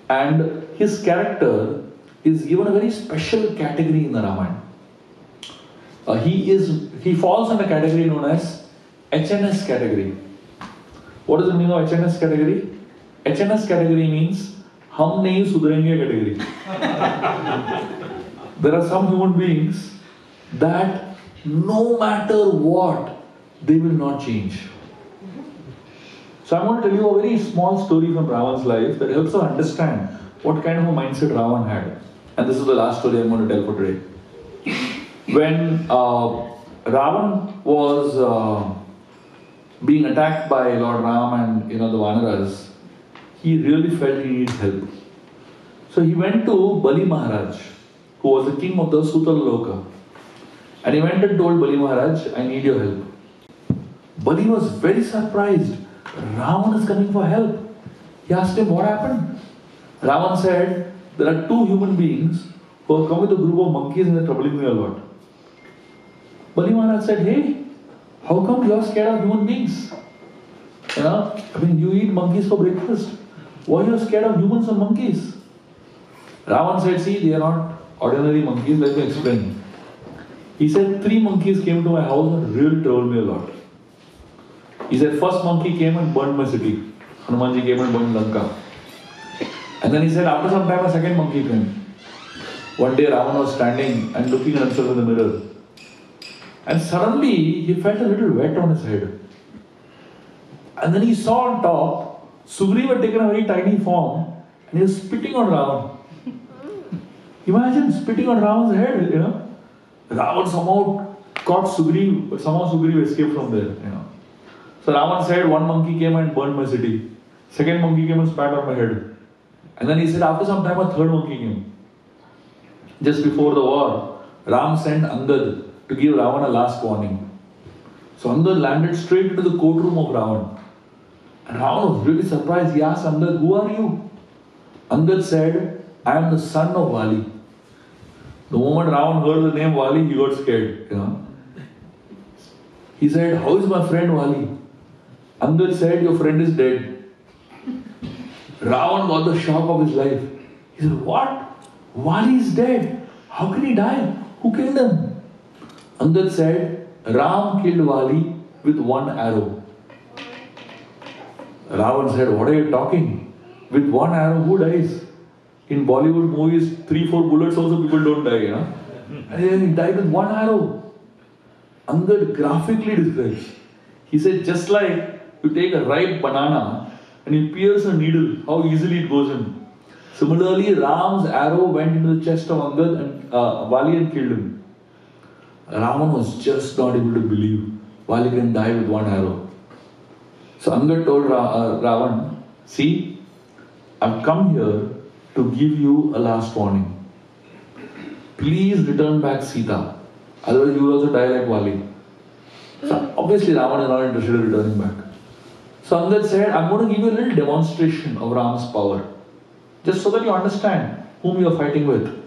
And his character is given a very special category in the Ramayana. He falls in a category known as HNS category. What is the meaning of HNS category? HNS category means hum nahi sudhrenge category. There are some human beings that no matter what, they will not change. So I'm going to tell you a very small story from Ravan's life that helps us understand what kind of a mindset Ravan had. And this is the last story I'm going to tell for today. When Ravan was being attacked by Lord Ram and the Vanaras, he really felt he needs help. So he went to Bali Maharaj, who was the king of the Sutalaloka. And he went and told Bali Maharaj, I need your help. Bali was very surprised. Ravan is coming for help. He asked him, what happened? Ravan said, there are two human beings who have come with a group of monkeys and they're troubling me a lot. Bali Maharaj said, hey, how come you are scared of human beings? You eat monkeys for breakfast. Why are you scared of humans and monkeys? Ravan said, see, they are not ordinary monkeys. Let me explain. He said, 3 monkeys came to my house and really troubled me a lot. He said, first monkey came and burned my city. Hanumanji came and burned Lanka. And then he said, after some time, a second monkey came. One day, Ravan was standing and looking at himself in the mirror. And suddenly, he felt a little wet on his head. And then he saw on top, Sugriva had taken a very tiny form and he was spitting on Ravan. Imagine spitting on Ravan's head, Ravan somehow caught Sugriva, but somehow Sugriva escaped from there, So Ravan said, one monkey came and burned my city. Second monkey came and spat on my head. And then he said, after some time, a third monkey came. Just before the war, Ram sent Angad to give Ravan a last warning. So Angad landed straight into the courtroom of Ravan. And Ravan was really surprised. He asked Angad, who are you? Angad said, I am the son of Vali. The moment Ravan heard the name Vali, he got scared. He said, how is my friend Vali? Angad said, your friend is dead. Ravan got the shock of his life. He said, what? Vali is dead. How can he die? Who killed him? Angad said, Ram killed Vali with one arrow. Ravan said, what are you talking? With one arrow, who dies? In Bollywood movies, 3-4 bullets also people don't die, And then he died with one arrow. Angad graphically describes. He said, just like you take a ripe banana and you pierce a needle, how easily it goes in. Similarly, Ram's arrow went into the chest of Angad and Vali and killed him. Ravan was just not able to believe Vali can die with one arrow. So Angad told Ravan, see, I've come here to give you a last warning. Please return back Sita. Otherwise you will also die like Vali. So obviously Ravan is not interested in returning back. So Angad said, I'm going to give you a little demonstration of Ram's power. Just so that you understand whom you are fighting with.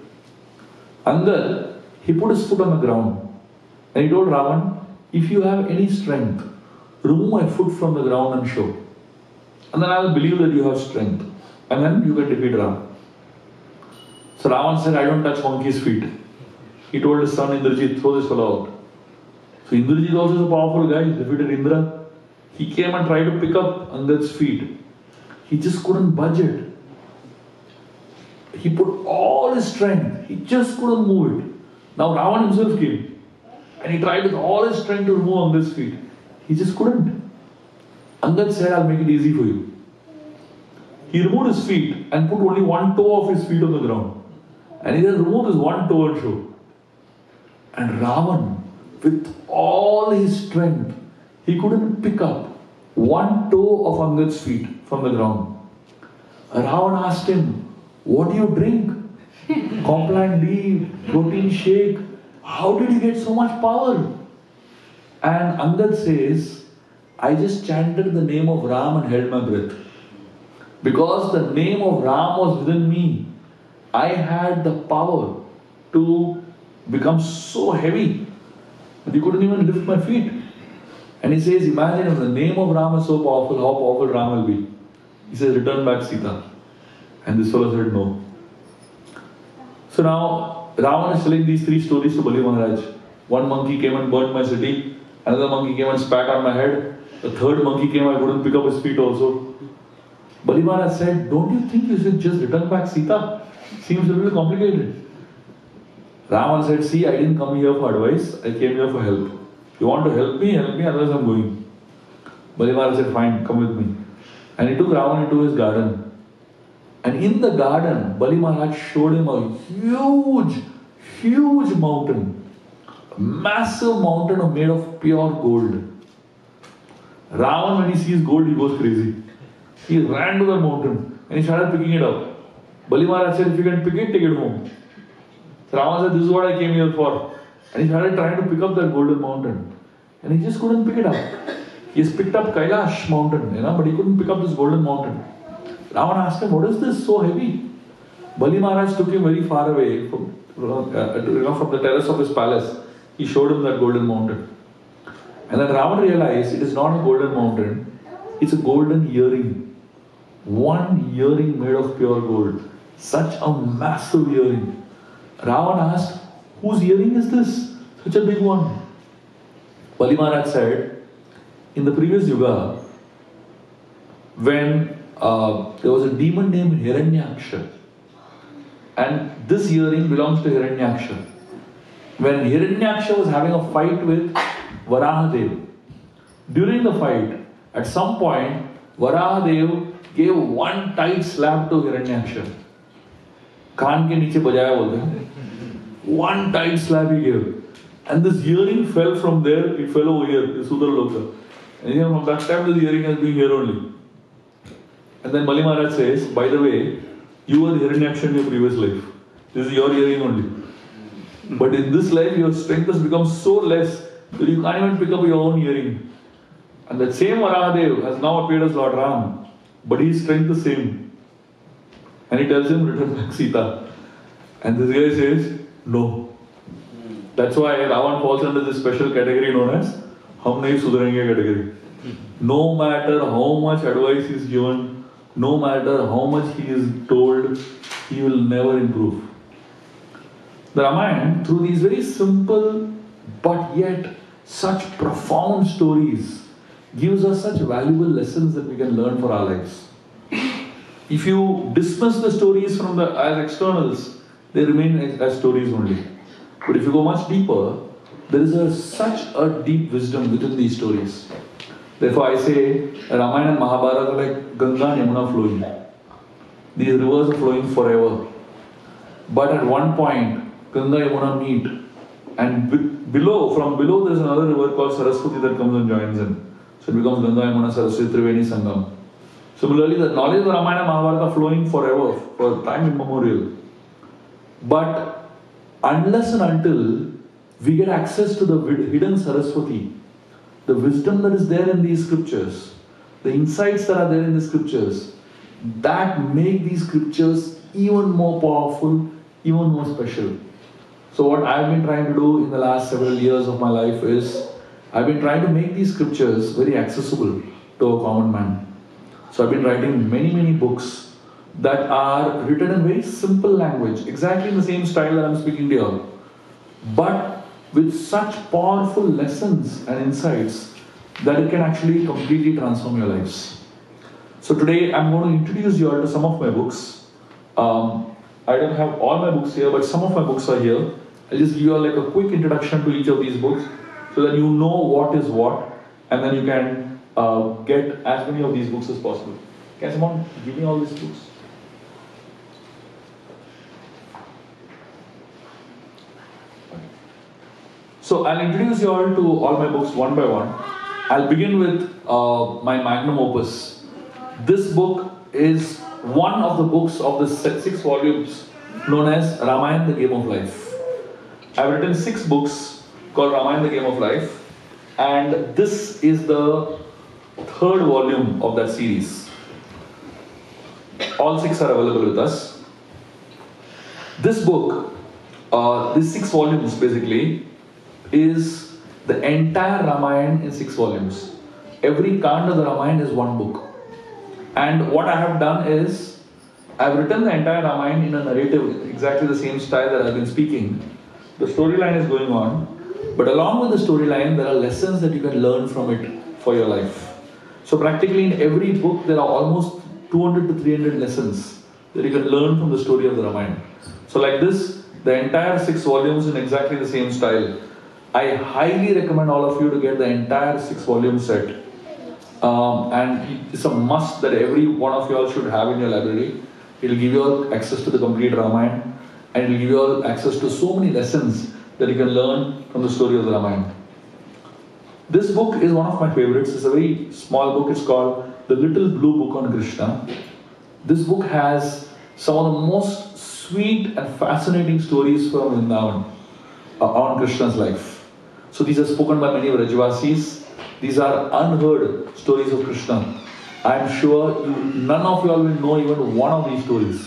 Angad, he put his foot on the ground. And he told Ravan, if you have any strength, remove my foot from the ground and show. and then I will believe that you have strength, and then you can defeat Ram. So Ravan said, I don't touch monkey's feet. He told his son Indrajit, throw this fellow out. So Indrajit also is a powerful guy, he defeated Indra. He came and tried to pick up Angad's feet. He just couldn't budge it. He put all his strength, he just couldn't move it. Now Ravan himself came and he tried with all his strength to remove Angad's feet. He just couldn't. Angad said, I'll make it easy for you. He removed his feet and put only one toe of his feet on the ground. And he just removed his one toe and showed. And Ravan, with all his strength, he couldn't pick up one toe of Angad's feet from the ground. Ravan asked him, what do you drink? Complan D, protein shake. How did you get so much power? And Angad says, I just chanted the name of Ram and held my breath. Because the name of Ram was within me, I had the power to become so heavy that you couldn't even lift my feet. And he says, imagine if the name of Ram is so powerful, how powerful Ram will be. He says, return back Sita. And this fellow said, no. So now, Ravan is telling these three stories to Bali Maharaj. One monkey came and burned my city. Another monkey came and spat on my head. The third monkey came, I couldn't pick up his feet also. Bali Maharaj said, don't you think you should just return back Sita? Seems a little complicated. Ravan said, see, I didn't come here for advice, I came here for help. You want to help me, otherwise I'm going. Bali Maharaj said, fine, come with me. And he took Ravan into his garden. And in the garden, Bali Maharaj showed him a huge mountain. A massive mountain made of pure gold. Ravan, when he sees gold, he goes crazy. He ran to the mountain and he started picking it up. Bali Maharaj said, if you can pick it, take it home. So Ravan said, this is what I came here for. And he started trying to pick up that golden mountain. And he just couldn't pick it up. He has picked up Kailash mountain, but he couldn't pick up this golden mountain. Ravan asked him, what is this so heavy? Bali Maharaj took him very far away from the terrace of his palace. He showed him that golden mountain. And then Ravan realized it is not a golden mountain, it's a golden earring. One earring made of pure gold. Such a massive earring. Ravan asked, whose earring is this? Such a big one. Bali Maharaj said, in the previous yuga, when there was a demon named Hiranyaksha, and this earring belongs to Hiranyaksha. When Hiranyaksha was having a fight with Varahadev, during the fight, at some point, Varahadev gave one tight slap to Hiranyaksha. Kaan ke niche bajaya bolte hain. One tight slap he gave. And this earring fell from there, it fell over here, the Sudarloka. And from that time, this earring has been here only. And then Bali Maharaj says, by the way, you were Hiranyaksha in your previous life. This is your earring only. But in this life, your strength has become so less that you can't even pick up your own earring. And that same Varahadev has now appeared as Lord Ram, but his strength is the same. And he tells him, return back Sita. And this guy says, no. That's why Ravan falls under this special category known as Hum Nahi Sudharenge category. No matter how much advice is given, no matter how much he is told, he will never improve. The Ramayana, through these very simple but yet such profound stories, gives us such valuable lessons that we can learn for our lives. If you dismiss the stories as externals, they remain as stories only. But if you go much deeper, there is such a deep wisdom within these stories. Therefore I say, Ramayana and Mahabharata are like Ganga and Yamuna flowing. These rivers are flowing forever. But at one point, Ganga and Yamuna meet. And from below there is another river called Saraswati that comes and joins in. So it becomes Ganga, Yamuna, Saraswati, Triveni, Sangam. Similarly, the knowledge of Ramayana and Mahabharata are flowing forever, for time immemorial. But unless and until we get access to the hidden Saraswati, the wisdom that is there in these scriptures, the insights that are there in the scriptures, that make these scriptures even more powerful, even more special. So what I've been trying to do in the last several years of my life is, I've been trying to make these scriptures very accessible to a common man. So I've been writing many books that are written in very simple language, exactly in the same style that I'm speaking to you all, but with such powerful lessons and insights that it can actually completely transform your lives. So today I'm going to introduce you all to some of my books. I don't have all my books here, but some of my books are here. I'll just give you all like a quick introduction to each of these books so that you know what is what, and then you can get as many of these books as possible. Can someone give me all these books? So I'll introduce you all to all my books one by one. I'll begin with my magnum opus. This book is one of the books of the 6 volumes known as Ramayan, the Game of Life. I've written 6 books called Ramayan, the Game of Life, and this is the 3rd volume of that series. All 6 are available with us. This book, these 6 volumes basically, is the entire Ramayan in 6 volumes. Every Kand of the Ramayan is one book. And what I have done is, I've written the entire Ramayan in a narrative, exactly the same style that I've been speaking. The storyline is going on, but along with the storyline, there are lessons that you can learn from it for your life. So practically in every book, there are almost 200 to 300 lessons that you can learn from the story of the Ramayan. So like this, the entire 6 volumes in exactly the same style. I highly recommend all of you to get the entire 6 volume set. And it's a must that every one of you all should have in your library. It will give you all access to the complete Ramayan, and it will give you all access to so many lessons that you can learn from the story of the Ramayan. This book is one of my favorites. It's a very small book. It's called The Little Blue Book on Krishna. This book has some of the most sweet and fascinating stories from Vrindavan on Krishna's life. So these are spoken by many Vrajavasis. These are unheard stories of Krishna. I am sure none of you all will know even one of these stories.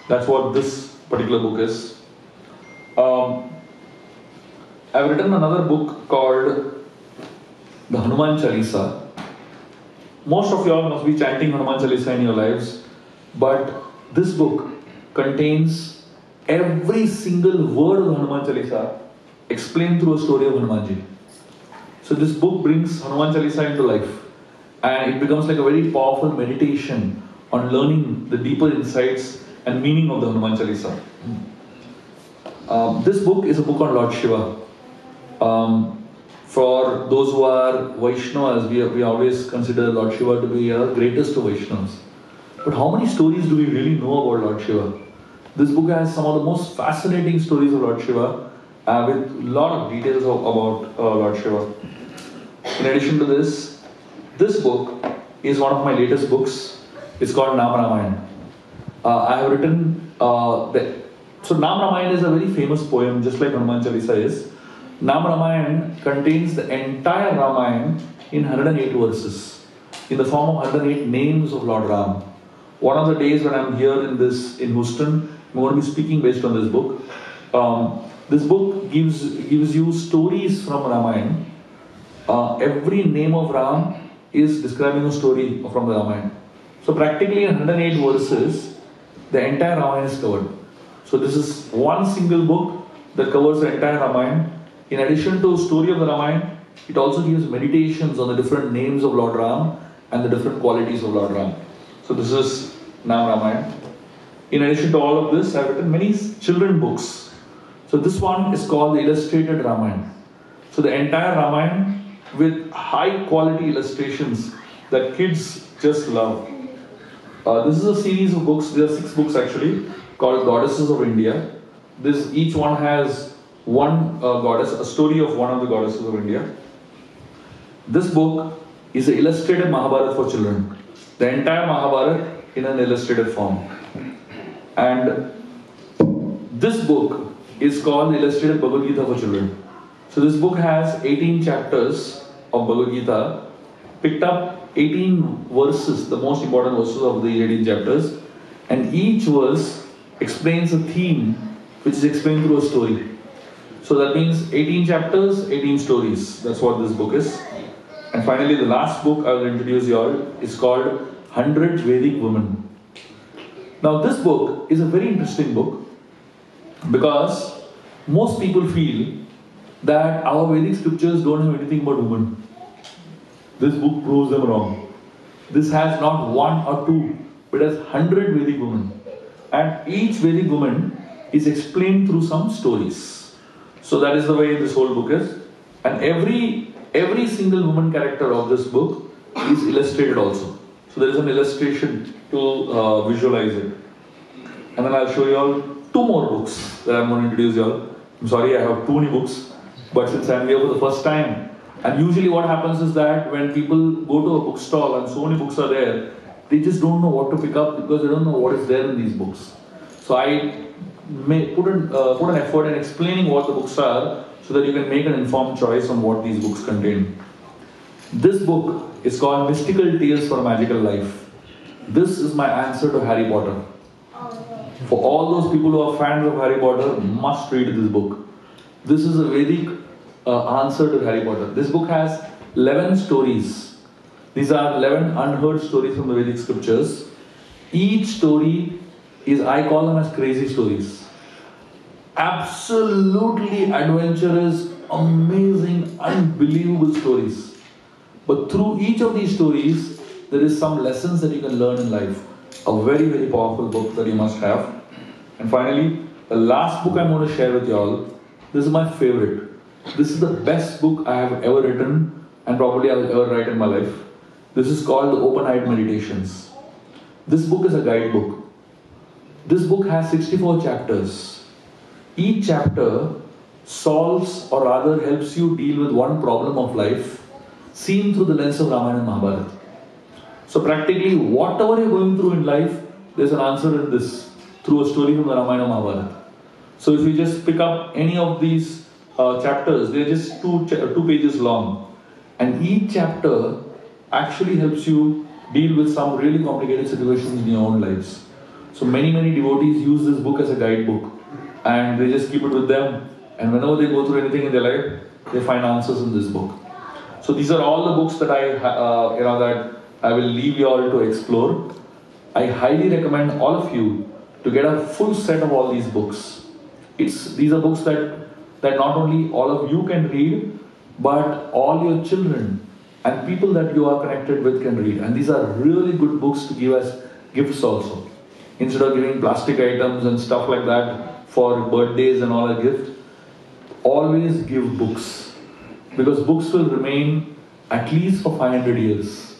That's what this particular book is. I've written another book called the Hanuman Chalisa. Most of you all must be chanting Hanuman Chalisa in your lives, but this book contains every single word of the Hanuman Chalisa explained through a story of Hanumanji. So this book brings Hanuman Chalisa into life, and it becomes like a very powerful meditation on learning the deeper insights and meaning of the Hanuman Chalisa. This book is a book on Lord Shiva. For those who are Vaishnavas, we always consider Lord Shiva to be the greatest of Vaishnavas. But how many stories do we really know about Lord Shiva? This book has some of the most fascinating stories of Lord Shiva, with a lot of details about Lord Shiva. In addition to this book is one of my latest books. It's called Nam Ramayan. I have written, so Nam Ramayan is a very famous poem, just like Hanuman Chalisa is. Nam Ramayan contains the entire Ramayan in 108 verses, in the form of 108 names of Lord Ram. One of the days when I'm here in Houston, I'm going to be speaking based on this book. This book gives you stories from Ramayan. Every name of Ram is describing a story from the Ramayan. So practically in 108 verses, the entire Ramayan is covered. So this is one single book that covers the entire Ramayan. In addition to the story of the Ramayan, it also gives meditations on the different names of Lord Ram and the different qualities of Lord Ram. So this is Nam Ramayan. In addition to all of this, I've written many children books. So this one is called the Illustrated Ramayan. So the entire Ramayan with high quality illustrations that kids just love. This is a series of books. There are 6 books actually called Goddesses of India. Each one has one goddess, a story of one of the goddesses of India. This book is an illustrated Mahabharata for children. The entire Mahabharata in an illustrated form. And this book is called Illustrated Bhagavad Gita for Children. So this book has 18 chapters of Bhagavad Gita, picked up 18 verses, the most important verses of the 18 chapters, and each verse explains a theme which is explained through a story. So that means 18 chapters, 18 stories. That's what this book is. And finally, the last book I will introduce you all is called 100 Vedic Women. Now this book is a very interesting book because most people feel that our Vedic scriptures don't have anything about women. This book proves them wrong. This has not one or two, but has 100 Vedic women. And each Vedic woman is explained through some stories. So that is the way this whole book is. And every single woman character of this book is illustrated also. So there is an illustration to visualize it. And then I'll show you all two more books that I'm going to introduce you all. I'm sorry I have too many books, but since I'm here for the first time, and usually what happens is that when people go to a bookstall and so many books are there, they just don't know what to pick up because they don't know what is there in these books. So I may put an effort in explaining what the books are so that you can make an informed choice on what these books contain. This book is called Mystical Tales for a Magical Life. This is my answer to Harry Potter. For all those people who are fans of Harry Potter, must read this book. This is a Vedic answer to Harry Potter. This book has 11 stories. These are 11 unheard stories from the Vedic scriptures. Each story is, I call them as crazy stories. Absolutely adventurous, amazing, unbelievable stories. But through each of these stories, there is some lessons that you can learn in life. A very, very powerful book that you must have. And finally, the last book I'm going to share with you all. This is my favorite. This is the best book I have ever written and probably I will ever write in my life. This is called The Open-Eyed Meditations. This book is a guidebook. This book has 64 chapters. Each chapter solves or rather helps you deal with one problem of life seen through the lens of Ramayana and Mahabharata. So practically whatever you're going through in life, there's an answer in this through a story from the Ramayana and Mahabharata. So if you just pick up any of these chapters, they're just two pages long. And each chapter actually helps you deal with some really complicated situations in your own lives. So many devotees use this book as a guidebook and they just keep it with them. And whenever they go through anything in their life, they find answers in this book. So these are all the books that that I will leave you all to explore. I highly recommend all of you to get a full set of all these books. These are books that not only all of you can read, but all your children and people that you are connected with can read. And these are really good books to give as gifts also. Instead of giving plastic items and stuff like that for birthdays and all a gift, always give books. Because books will remain at least for 500 years.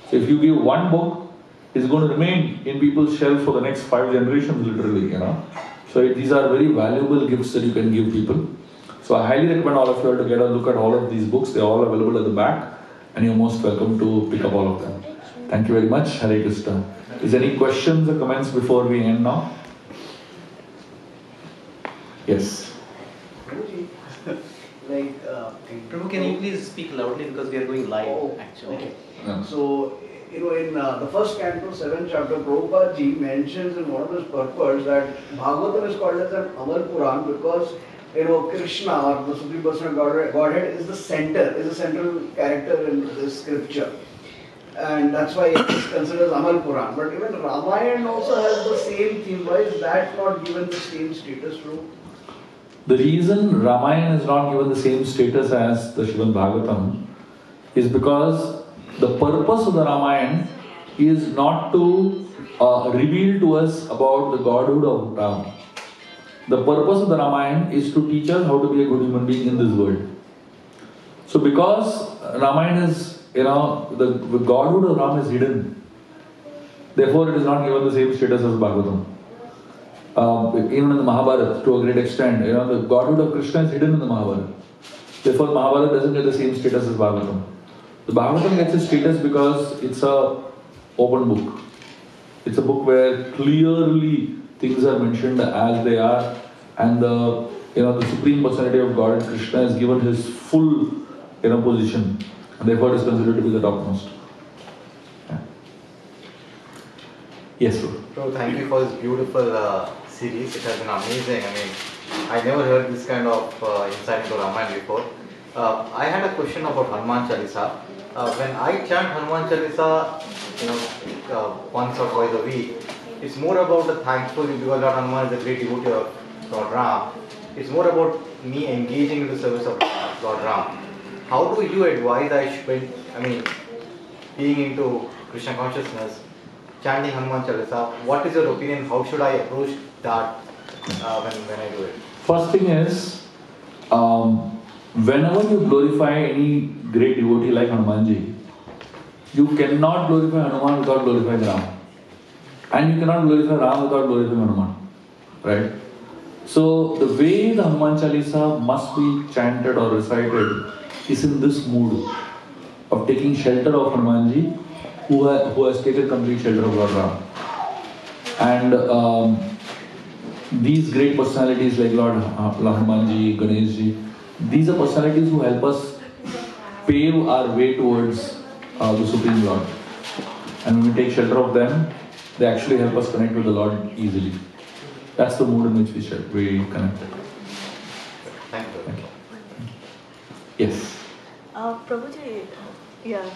So if you give one book, it's going to remain in people's shelf for the next 5 generations literally, So these are very valuable gifts that you can give people. So I highly recommend all of you to get a look at all of these books. They're all available at the back and you're most welcome to pick up all of them. Thank you very much. Hare Krishna. Is there any questions or comments before we end now? Yes. Prabhu, can you please speak loudly because we are going live actually. Okay. Yeah. So, in the first canto, 7th chapter, Prabhupada ji mentions in one of his purports that Bhagavatam is called as an Amal Puran because, Krishna or the Supreme Personal Godhead is the central character in this scripture. And that's why it is considered as Amal Puran. But even Ramayana also has the same theme. Why is that not given the same status, Prabhu? The reason Ramayana is not given the same status as the Srimad Bhagavatam is because the purpose of the Ramayana is not to reveal to us about the godhood of Ram. The purpose of the Ramayana is to teach us how to be a good human being in this world. So because Ramayana is, the godhood of Ram is hidden, therefore it is not given the same status as Bhagavatam. Even in the Mahabharata, to a great extent, the godhood of Krishna is hidden in the Mahabharata. Therefore, Mahabharata doesn't get the same status as Bhagavatam. The Bhagavatam gets its status because it's a open book. It's a book where clearly things are mentioned as they are, and the Supreme Personality of God, Krishna, is given his full position, and therefore it is considered to be the topmost. Yeah. Yes, sir. So thank you for this beautiful series. It has been amazing. I mean, I never heard this kind of insight into Ramayana before. I had a question about Hanuman Chalisa. when I chant Hanuman Chalisa, once or twice a week, it's more about the thankfully because Lord Hanuman is a great devotee of Lord Ram. It's more about me engaging in the service of Lord Ram. How do you advise being into Krishna consciousness, chanting Hanuman Chalisa? What is your opinion? How should I approach that when I do it? First thing is, whenever you glorify any great devotee like Hanumanji, you cannot glorify Hanuman without glorifying Ram. And you cannot glorify Ram without glorifying Hanuman. Right? So, the way the Hanuman Chalisa must be chanted or recited is in this mood of taking shelter of Hanumanji, who has taken complete shelter of Lord Ram. And these great personalities like Lord Hanumanji, Ganeshji, these are personalities who help us pave our way towards the Supreme Lord. And when we take shelter of them, they actually help us connect with the Lord easily. That's the mood in which we connect. Thank you. Yes. Prabhuji,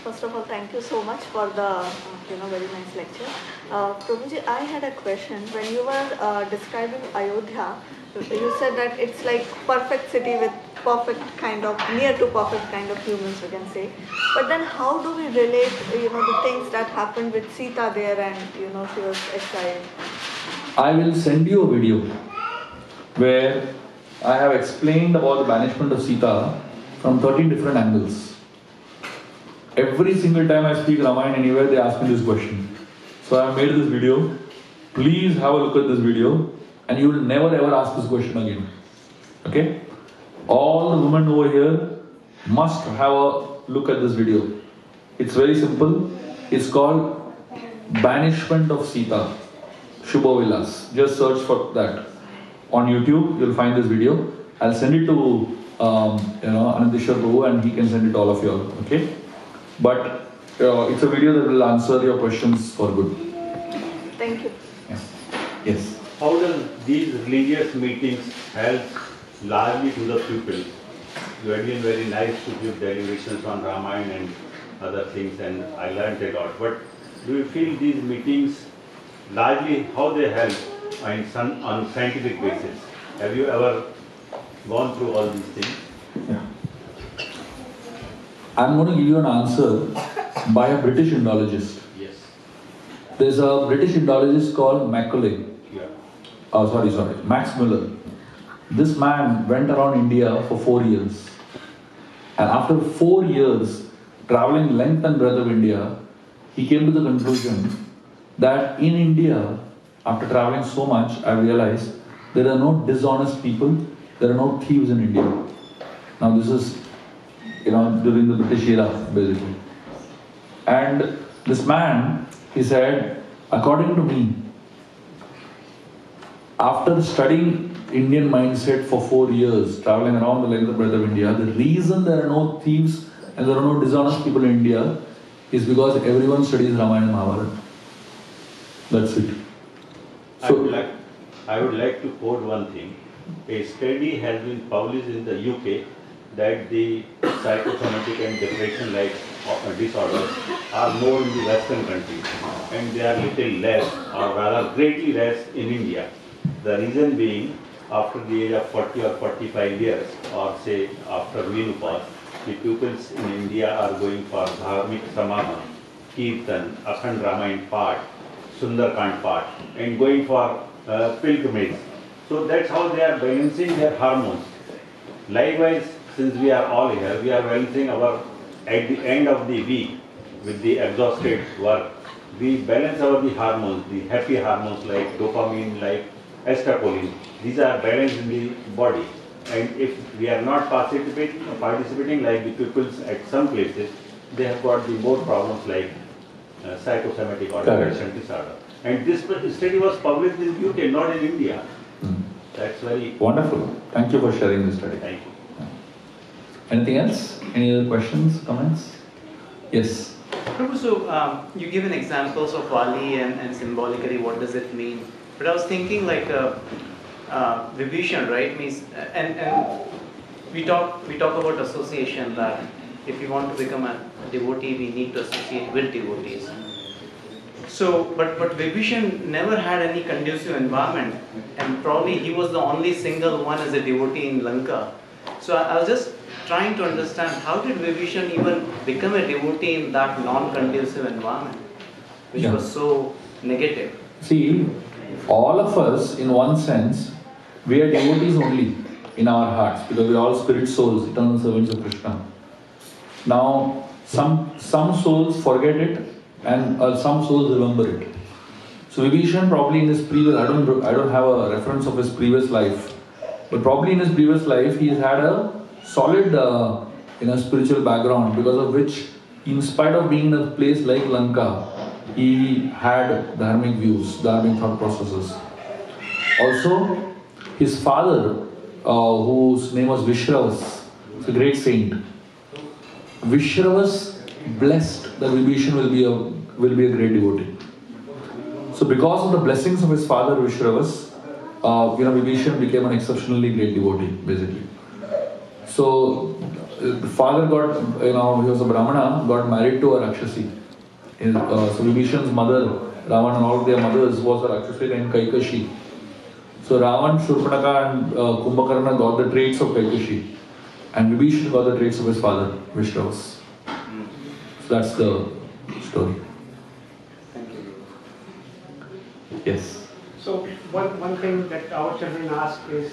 first of all, thank you so much for the very nice lecture. Prabhuji, I had a question. When you were describing Ayodhya, you said that it's like perfect city with perfect kind of, near to perfect kind of humans, we can say. But then how do we relate, the things that happened with Sita there and, she was exiled? I will send you a video where I have explained about the banishment of Sita from 13 different angles. Every single time I speak Ramayana anywhere, they ask me this question. So I have made this video. Please have a look at this video and you will never ever ask this question again. Okay? All the women over here must have a look at this video. It's very simple. It's called Banishment of Sita. Shubha Vilas. Just search for that. On YouTube, you'll find this video. I'll send it to Anandishwar Prabhu and he can send it to all of you all. Okay? But it's a video that will answer your questions for good. Thank you. Yes. How does these religious meetings help largely to the people? You had been very nice to give deliberations on Ramayana and other things, and I learned a lot. But do you feel these meetings largely how they help on scientific basis? Have you ever gone through all these things? Yeah. I'm going to give you an answer by a British Indologist. Yes. There's a British Indologist called Macaulay. Max Muller. This man went around India for 4 years. And after 4 years, traveling length and breadth of India, he came to the conclusion that in India, after traveling so much, I realized there are no dishonest people, there are no thieves in India. Now this is, during the British era, basically. And this man, he said, according to me, after studying Indian mindset for 4 years, traveling around the length and breadth of India, the reason there are no thieves and there are no dishonest people in India is because everyone studies Ramayana and Mahabharata. That's it. So, I would like to quote one thing. A study has been published in the UK that the psychosomatic and depression-like disorders are more in the Western countries and they are little less or rather greatly less in India. The reason being, after the age of 40 or 45 years or say after menopause, the pupils in India are going for Dharmik Samagam, Kirtan, Akhand Ramayana Path, Sundarkand Path and going for pilgrimage. So that's how they are balancing their hormones. Likewise, since we are all here, we are balancing at the end of the week with the exhausted work, we balance the hormones, the happy hormones like dopamine, like acetylcholine. These are balanced in the body. And if we are not participating like the pupils at some places, they have got the more problems like psychosomatic or depression disorder. And this study was published in UK, not in India. That's very wonderful. Thank you for sharing this study. Thank you. Anything else? Any other questions, comments? Yes. Prabhu, so you given examples of Vali and symbolically, what does it mean? But I was thinking like Vibhishan, right? Means and we talk about association that if we want to become a devotee, we need to associate with devotees. So, but Vibhishan never had any conducive environment, and probably he was the only single one as a devotee in Lanka. So I was just trying to understand, how did Vibhishan even become a devotee in that non-conducive environment, which was so negative? See, all of us, in one sense, we are devotees only in our hearts, because we are all spirit souls, eternal servants of Krishna. Now, some souls forget it, and some souls remember it. So Vibhishan probably in his previous, I don't have a reference of his previous life, but probably in his previous life he has had a solid spiritual background, because of which, in spite of being in a place like Lanka, he had dharmic views, dharmic thought processes. Also, his father, whose name was Vishravas, is a great saint. Vishravas blessed that Vibhishan will be a great devotee. So because of the blessings of his father Vishravas, Vibhishan became an exceptionally great devotee, basically. So the father got, he was a Brahmana, got married to a Rakshasi. So Vibhishan's mother, Ravan and all of their mothers, was a Rakshasi named Kaikashi. So Ravan, Shurpanaka and Kumbhakarna got the traits of Kaikashi, and Vibhishan got the traits of his father, Vishravas. So that's the story. Thank you. Yes. So one thing that our children ask is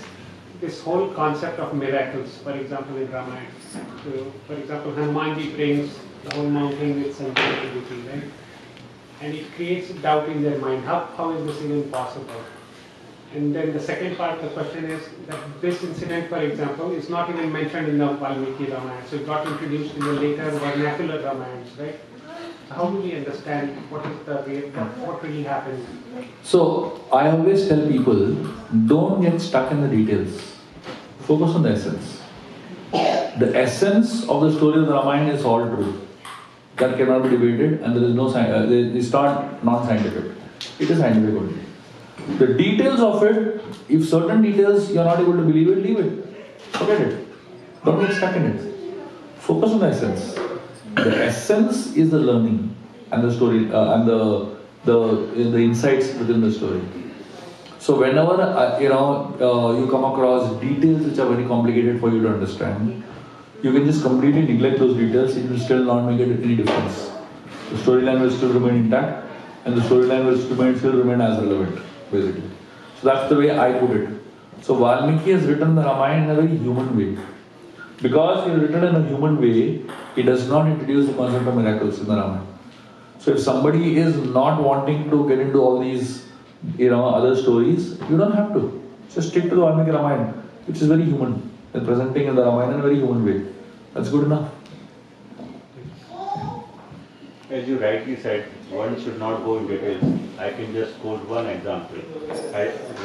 this whole concept of miracles, for example in Ramayana. So, for example, Hanumanji brings the whole mountain with some creativity, right? And it creates doubt in their mind. How is this even possible? And then the second part of the question is that this incident, for example, is not even mentioned in the Valmiki Ramayana. So it got introduced in the later vernacular Ramayans, right? So how do we understand what really happened? So I always tell people, don't get stuck in the details. Focus on the essence. The essence of the story of the Ramayana is all true. That cannot be debated, and there is no it's not non-scientific. It is scientific only. The details of it, if certain details you are not able to believe it, leave it. Forget it. Don't get stuck in it. Focus on the essence. The essence is the learning and the story and the insights within the story. So whenever you come across details which are very complicated for you to understand, you can just completely neglect those details. It will still not make any difference. The storyline will still remain intact, and the storyline will still remain as relevant, basically. So that's the way I put it. So Valmiki has written the Ramayana in a very human way. Because he has written in a human way, he does not introduce the concept of miracles in the Ramayana. So if somebody is not wanting to get into all these other stories, you don't have to. Just stick to the Valmiki Ramayana, which is very human. They're presenting in the Ramayana in a very human way. That's good enough. As you rightly said, one should not go in details. I can just quote one example.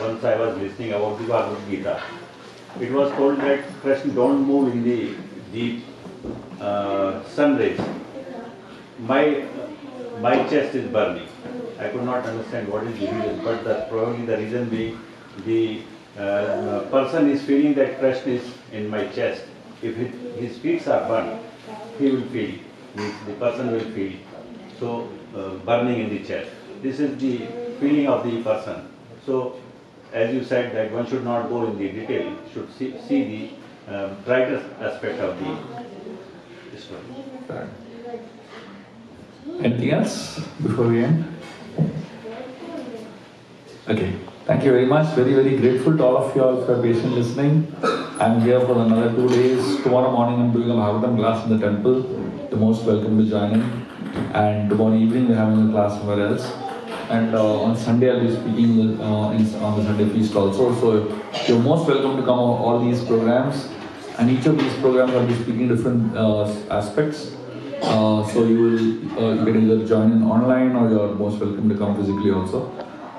Once I was listening about the Bhagavad Gita. It was told that Krishna don't move in the deep sun rays. My chest is burning. I could not understand what is the reason, but probably the reason being the person is feeling that Krishna is in my chest. If his feet are burned, he will feel it. The person will feel it. So burning in the chest. This is the feeling of the person. So as you said that one should not go in the detail, should see the brighter aspect of the story. Right. Anything else before we end? Okay. Thank you very much. Very, very grateful to all of you all for patient listening. I'm here for another 2 days. Tomorrow morning I'm doing a Bhagavatam class in the temple. You're most welcome to join in. And tomorrow evening we're having a class somewhere else. And on Sunday I'll be speaking on the Sunday feast also. So you're most welcome to come on all these programs. And each of these programs I'll be speaking different aspects. So you can either join in online, or you're most welcome to come physically also.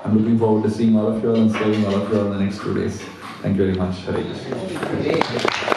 I'm looking forward to seeing all of you and serving all of you in the next 2 days. Thank you very much. Hare Krishna.